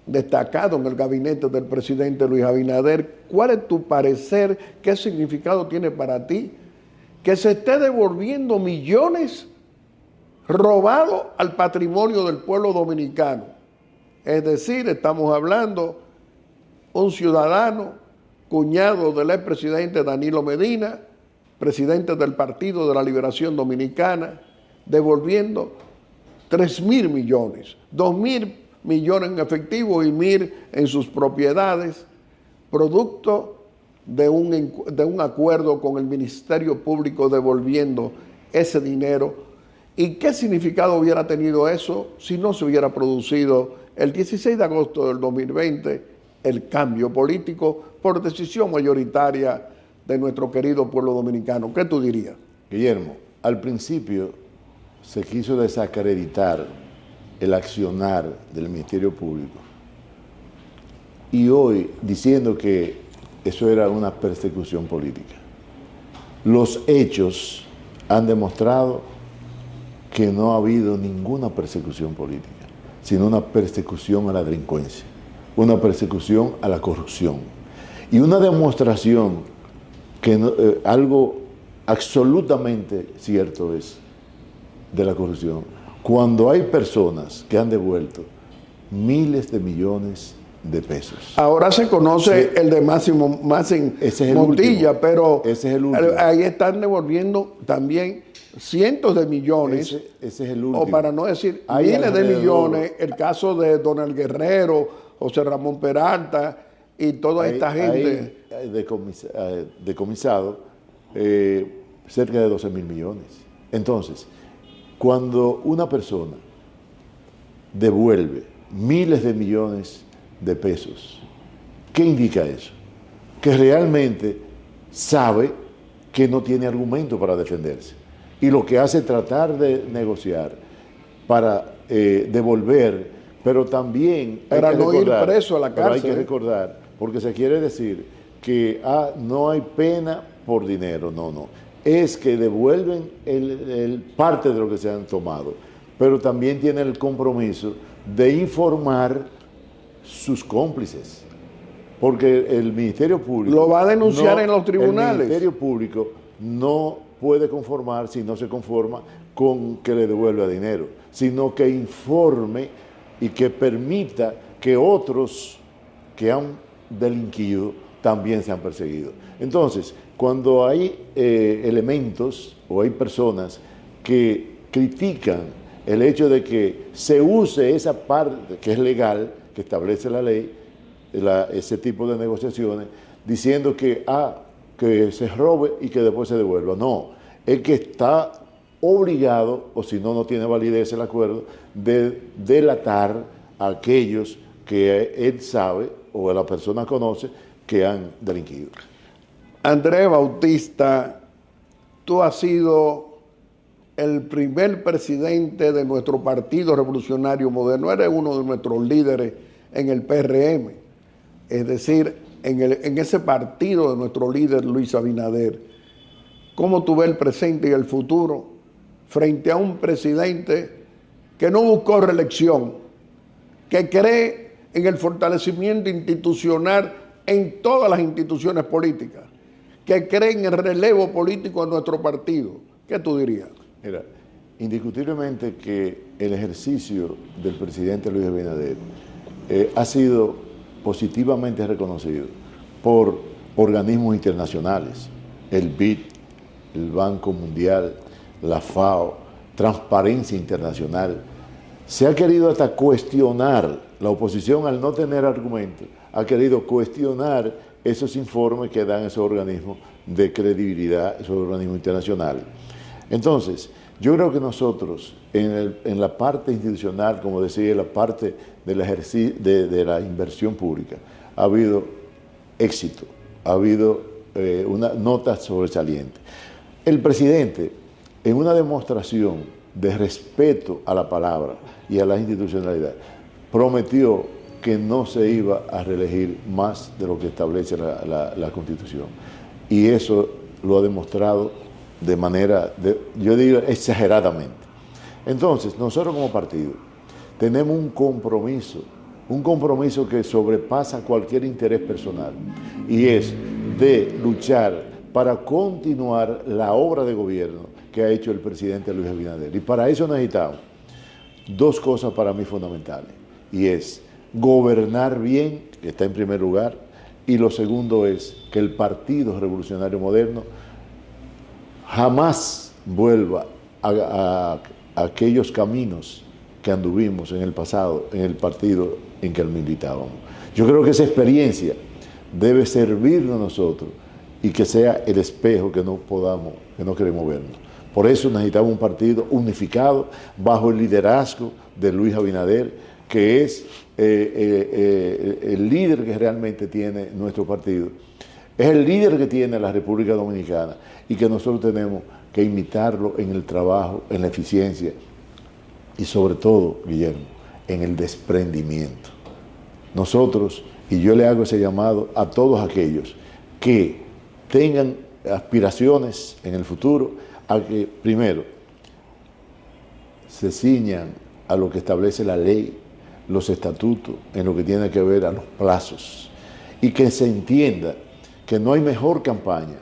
destacado en el gabinete del presidente Luis Abinader. ¿Cuál es tu parecer? ¿Qué significado tiene para ti que se esté devolviendo millones robados al patrimonio del pueblo dominicano? Es decir, estamos hablando un ciudadano, cuñado del expresidente Danilo Medina, presidente del Partido de la Liberación Dominicana, devolviendo 3.000 millones, 2.000 millones en efectivo y 1.000 en sus propiedades, producto de un acuerdo con el Ministerio Público devolviendo ese dinero. ¿Y qué significado hubiera tenido eso si no se hubiera producido el 16 de agosto del 2020 el cambio político por decisión mayoritaria de nuestro querido pueblo dominicano? ¿Qué tú dirías? Guillermo, al principio se quiso desacreditar el accionar del Ministerio Público y hoy diciendo que eso era una persecución política. Los hechos han demostrado que no ha habido ninguna persecución política, sino una persecución a la delincuencia, una persecución a la corrupción y una demostración que algo absolutamente cierto es de la corrupción. Cuando hay personas que han devuelto miles de millones de pesos. Ahora se conoce el de Máximo Montilla, pero ese es el último. Ahí están devolviendo también cientos de millones, ese es el último. o para no decir miles de millones, el caso de Donald Guerrero, José Ramón Peralta y toda esta gente. Hay decomisado cerca de 12.000 millones. Entonces, cuando una persona devuelve miles de millones de pesos, ¿qué indica eso? Que realmente sabe que no tiene argumento para defenderse. Y lo que hace es tratar de negociar para devolver, pero también para no ir preso a la cárcel. Pero hay que recordar, porque se quiere decir que no hay pena por dinero, no. Es que devuelven parte de lo que se han tomado, pero también tienen el compromiso de informar sus cómplices, porque el Ministerio Público lo va a denunciar en los tribunales. El Ministerio Público no puede conformar, si no se conforma, con que le devuelva dinero, sino que informe y que permita que otros que han delinquido también sean perseguidos. Entonces, cuando hay elementos o hay personas que critican el hecho de que se use esa parte que es legal, que establece la ley, ese tipo de negociaciones, diciendo que se robe y que después se devuelva. No, es que está obligado, o si no, no tiene validez el acuerdo, de delatar a aquellos que él sabe o la persona conoce que han delinquido. Andrés Bautista, tú has sido el primer presidente de nuestro Partido Revolucionario Moderno, eres uno de nuestros líderes en el PRM, es decir, en ese partido de nuestro líder Luis Abinader. ¿Cómo tú ves el presente y el futuro frente a un presidente que no buscó reelección, que cree en el fortalecimiento institucional en todas las instituciones políticas, que cree en el relevo político de nuestro partido? ¿Qué tú dirías? Mira, indiscutiblemente que el ejercicio del presidente Luis Abinader ha sido positivamente reconocido por organismos internacionales, el BID, el Banco Mundial, la FAO, Transparencia Internacional. Se ha querido hasta cuestionar, la oposición al no tener argumentos, ha querido cuestionar esos informes que dan esos organismos de credibilidad, esos organismos internacionales. Entonces, yo creo que nosotros, en la parte institucional, como decía, en la parte de la inversión pública, ha habido éxito, ha habido una nota sobresaliente. El presidente, en una demostración de respeto a la palabra y a la institucionalidad, prometió que no se iba a reelegir más de lo que establece la Constitución. Y eso lo ha demostrado de manera, yo digo, exageradamente. Entonces, nosotros como partido tenemos un compromiso que sobrepasa cualquier interés personal, y es de luchar para continuar la obra de gobierno que ha hecho el presidente Luis Abinader. Y para eso necesitamos dos cosas para mí fundamentales, y es gobernar bien, que está en primer lugar, y lo segundo es que el Partido Revolucionario Moderno jamás vuelva a aquellos caminos que anduvimos en el pasado, en el partido en que militábamos. Yo creo que esa experiencia debe servirnos a nosotros y que sea el espejo que no queremos vernos. Por eso necesitamos un partido unificado bajo el liderazgo de Luis Abinader, que es el líder que realmente tiene nuestro partido. Es el líder que tiene la República Dominicana y que nosotros tenemos que imitarlo en el trabajo, en la eficiencia y sobre todo, Guillermo, en el desprendimiento. Nosotros, y yo le hago ese llamado a todos aquellos que tengan aspiraciones en el futuro, a que primero se ciñan a lo que establece la ley, los estatutos, en lo que tiene que ver a los plazos, y que se entienda que no hay mejor campaña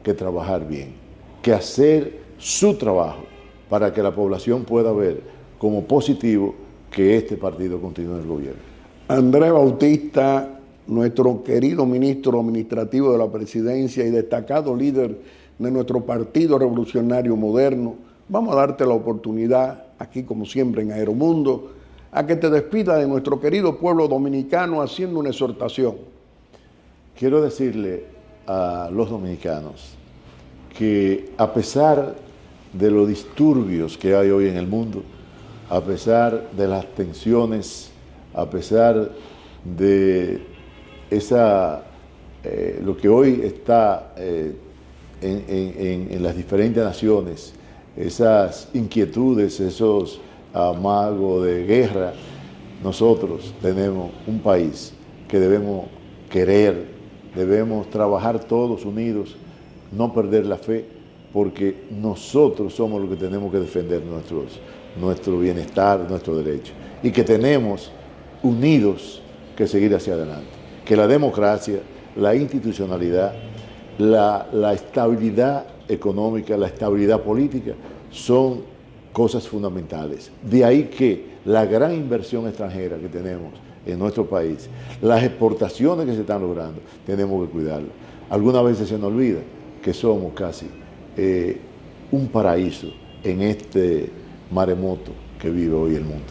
que trabajar bien, que hacer su trabajo para que la población pueda ver como positivo que este partido continúe en el gobierno. Andrés Bautista, nuestro querido ministro administrativo de la presidencia y destacado líder de nuestro Partido Revolucionario Moderno, vamos a darte la oportunidad, aquí como siempre en Aeromundo, a que te despida de nuestro querido pueblo dominicano haciendo una exhortación. Quiero decirle a los dominicanos que a pesar de los disturbios que hay hoy en el mundo, a pesar de las tensiones, a pesar de lo que hoy está en las diferentes naciones, esas inquietudes, esos amagos de guerra, nosotros tenemos un país que debemos querer, debemos trabajar todos unidos, no perder la fe, porque nosotros somos los que tenemos que defender nuestro bienestar, nuestro derecho, y que tenemos unidos que seguir hacia adelante. Que la democracia, la institucionalidad, la estabilidad económica, la estabilidad política son cosas fundamentales. De ahí que la gran inversión extranjera que tenemos en nuestro país, las exportaciones que se están logrando, tenemos que cuidarlo. Algunas veces se nos olvida que somos casi un paraíso en este maremoto que vive hoy el mundo.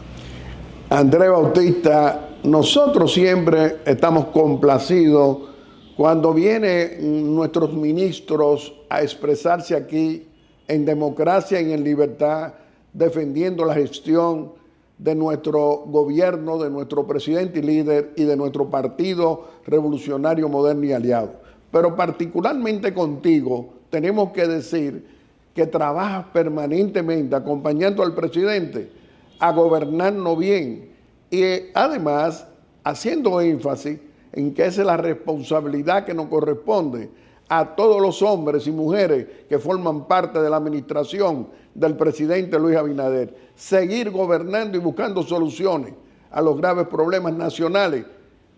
Andrés Bautista, nosotros siempre estamos complacidos cuando vienen nuestros ministros a expresarse aquí en democracia y en libertad, defendiendo la gestión de nuestro gobierno, de nuestro presidente y líder y de nuestro partido revolucionario moderno y aliado. Pero particularmente contigo tenemos que decir que trabajas permanentemente acompañando al presidente a gobernarnos bien y además haciendo énfasis en que esa es la responsabilidad que nos corresponde a todos los hombres y mujeres que forman parte de la administración del presidente Luis Abinader, seguir gobernando y buscando soluciones a los graves problemas nacionales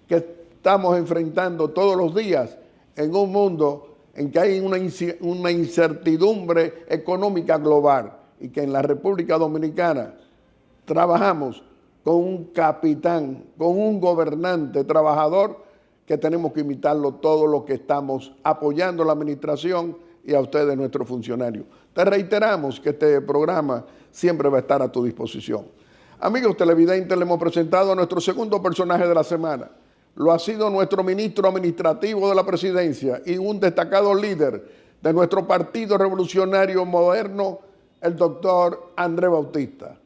que estamos enfrentando todos los días en un mundo en que hay una incertidumbre económica global y que en la República Dominicana trabajamos con un capitán, con un gobernante trabajador que tenemos que imitarlo todos los que estamos apoyando la administración y a ustedes, nuestros funcionarios. Te reiteramos que este programa siempre va a estar a tu disposición. Amigos televidentes, le hemos presentado a nuestro segundo personaje de la semana. Lo ha sido nuestro ministro administrativo de la presidencia y un destacado líder de nuestro Partido Revolucionario Moderno, el doctor Andrés Bautista.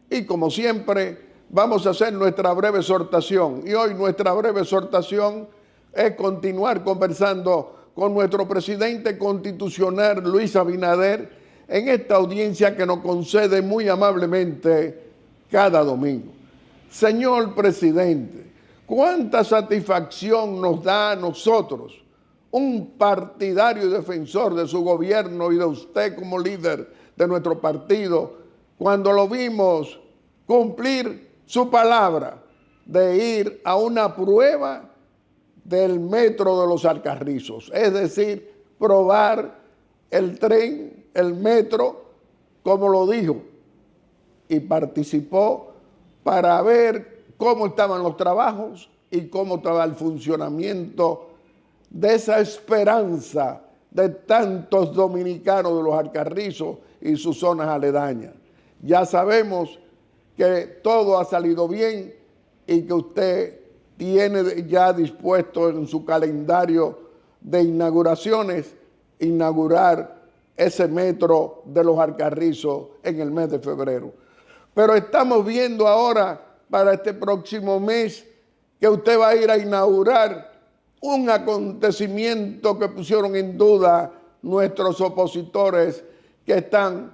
Y como siempre, vamos a hacer nuestra breve exhortación. Y hoy nuestra breve exhortación es continuar conversando con nuestro presidente constitucional, Luis Abinader, en esta audiencia que nos concede muy amablemente cada domingo. Señor presidente, cuánta satisfacción nos da a nosotros, un partidario y defensor de su gobierno y de usted como líder de nuestro partido, cuando lo vimos cumplir su palabra de ir a una prueba del metro de los Alcarrizos, es decir, probar el tren, el metro, como lo dijo, y participó para ver cómo estaban los trabajos y cómo estaba el funcionamiento de esa esperanza de tantos dominicanos de los Alcarrizos y sus zonas aledañas. Ya sabemos que todo ha salido bien y que usted tiene ya dispuesto en su calendario de inauguraciones, inaugurar ese metro de los Alcarrizos en el mes de febrero. Pero estamos viendo ahora para este próximo mes que usted va a ir a inaugurar un acontecimiento que pusieron en duda nuestros opositores que están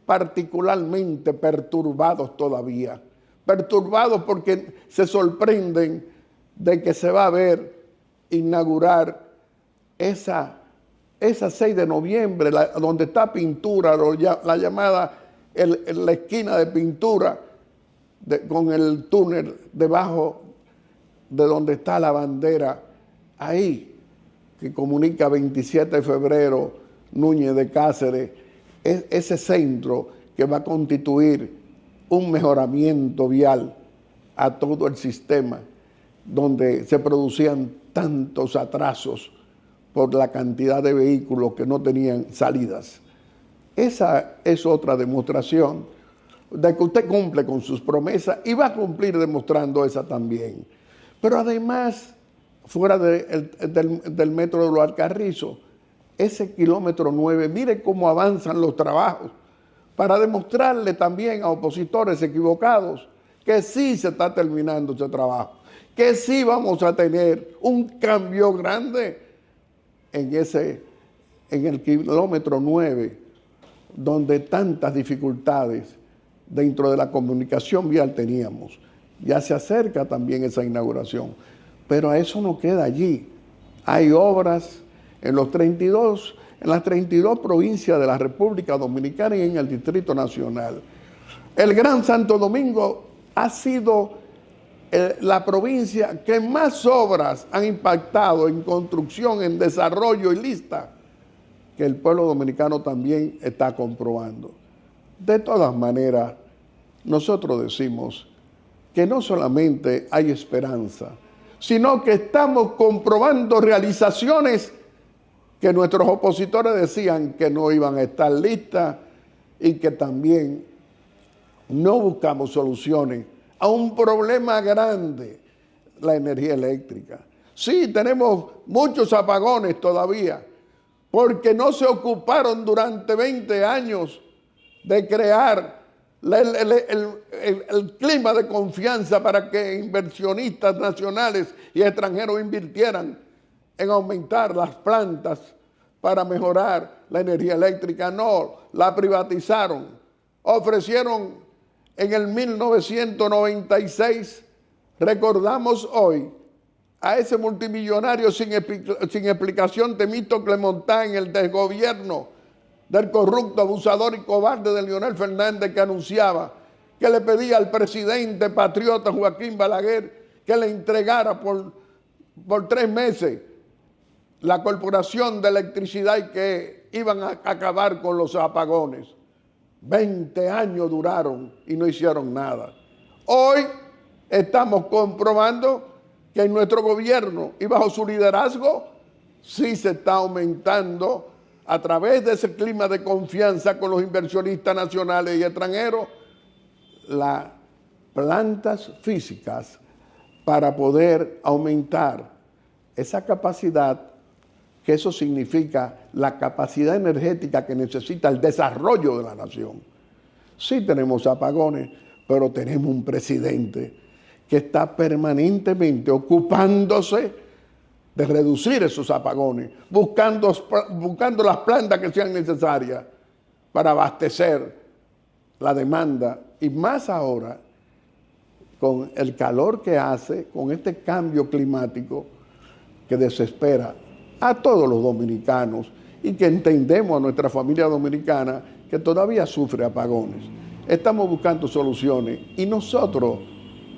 particularmente perturbados todavía. Perturbados porque se sorprenden de que se va a ver inaugurar esa 6 de noviembre, donde está pintura, la llamada la esquina de pintura, con el túnel debajo de donde está la bandera, ahí, que comunica 27 de febrero, Núñez de Cáceres, ese centro que va a constituir un mejoramiento vial a todo el sistema, donde se producían tantos atrasos por la cantidad de vehículos que no tenían salidas. Esa es otra demostración de que usted cumple con sus promesas y va a cumplir demostrando esa también. Pero además, fuera del metro de los Alcarrizos, ese kilómetro 9, mire cómo avanzan los trabajos para demostrarle también a opositores equivocados que sí se está terminando ese trabajo, que sí vamos a tener un cambio grande en el kilómetro 9, donde tantas dificultades dentro de la comunicación vial teníamos. Ya se acerca también esa inauguración, pero a eso no queda allí. Hay obras en las 32 provincias de la República Dominicana y en el Distrito Nacional. El Gran Santo Domingo ha sido la provincia que más obras han impactado en construcción, en desarrollo y lista, que el pueblo dominicano también está comprobando. De todas maneras, nosotros decimos que no solamente hay esperanza, sino que estamos comprobando realizaciones que nuestros opositores decían que no iban a estar listas y que también no buscamos soluciones a un problema grande, la energía eléctrica. Sí, tenemos muchos apagones todavía, porque no se ocuparon durante 20 años de crear el clima de confianza para que inversionistas nacionales y extranjeros invirtieran en aumentar las plantas para mejorar la energía eléctrica. No, la privatizaron. Ofrecieron en el 1996, recordamos hoy, a ese multimillonario sin explicación, Temístocle Montán, el desgobierno del corrupto, abusador y cobarde de Leonel Fernández, que anunciaba que le pedía al presidente patriota Joaquín Balaguer que le entregara por 3 meses la Corporación de Electricidad y que iban a acabar con los apagones. 20 años duraron y no hicieron nada. Hoy estamos comprobando que en nuestro gobierno y bajo su liderazgo sí se está aumentando a través de ese clima de confianza con los inversionistas nacionales y extranjeros las plantas físicas para poder aumentar esa capacidad, que eso significa la capacidad energética que necesita el desarrollo de la nación. Sí tenemos apagones, pero tenemos un presidente que está permanentemente ocupándose de reducir esos apagones, buscando las plantas que sean necesarias para abastecer la demanda, y más ahora con el calor que hace, con este cambio climático que desespera a todos los dominicanos y que entendemos a nuestra familia dominicana que todavía sufre apagones. Estamos buscando soluciones y nosotros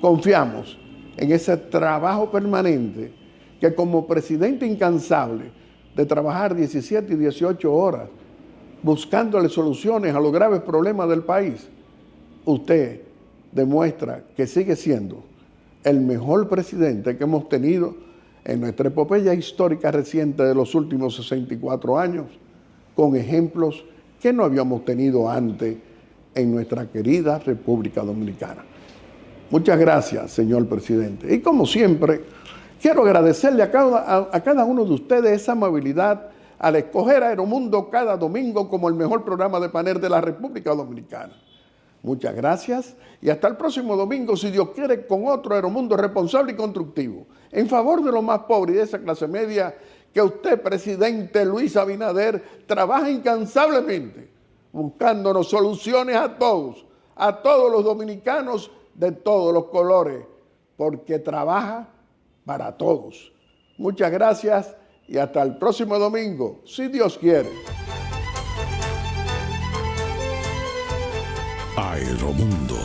confiamos en ese trabajo permanente que, como presidente incansable de trabajar 17 y 18 horas buscándole soluciones a los graves problemas del país, usted demuestra que sigue siendo el mejor presidente que hemos tenido en nuestra epopeya histórica reciente de los últimos 64 años, con ejemplos que no habíamos tenido antes en nuestra querida República Dominicana. Muchas gracias, señor presidente. Y como siempre, quiero agradecerle a cada uno de ustedes esa amabilidad al escoger a Aeromundo cada domingo como el mejor programa de panel de la República Dominicana. Muchas gracias y hasta el próximo domingo, si Dios quiere, con otro Aeromundo responsable y constructivo, en favor de los más pobres y de esa clase media que usted, presidente Luis Abinader, trabaja incansablemente buscándonos soluciones a todos los dominicanos de todos los colores, porque trabaja para todos. Muchas gracias y hasta el próximo domingo, si Dios quiere. Aeromundo.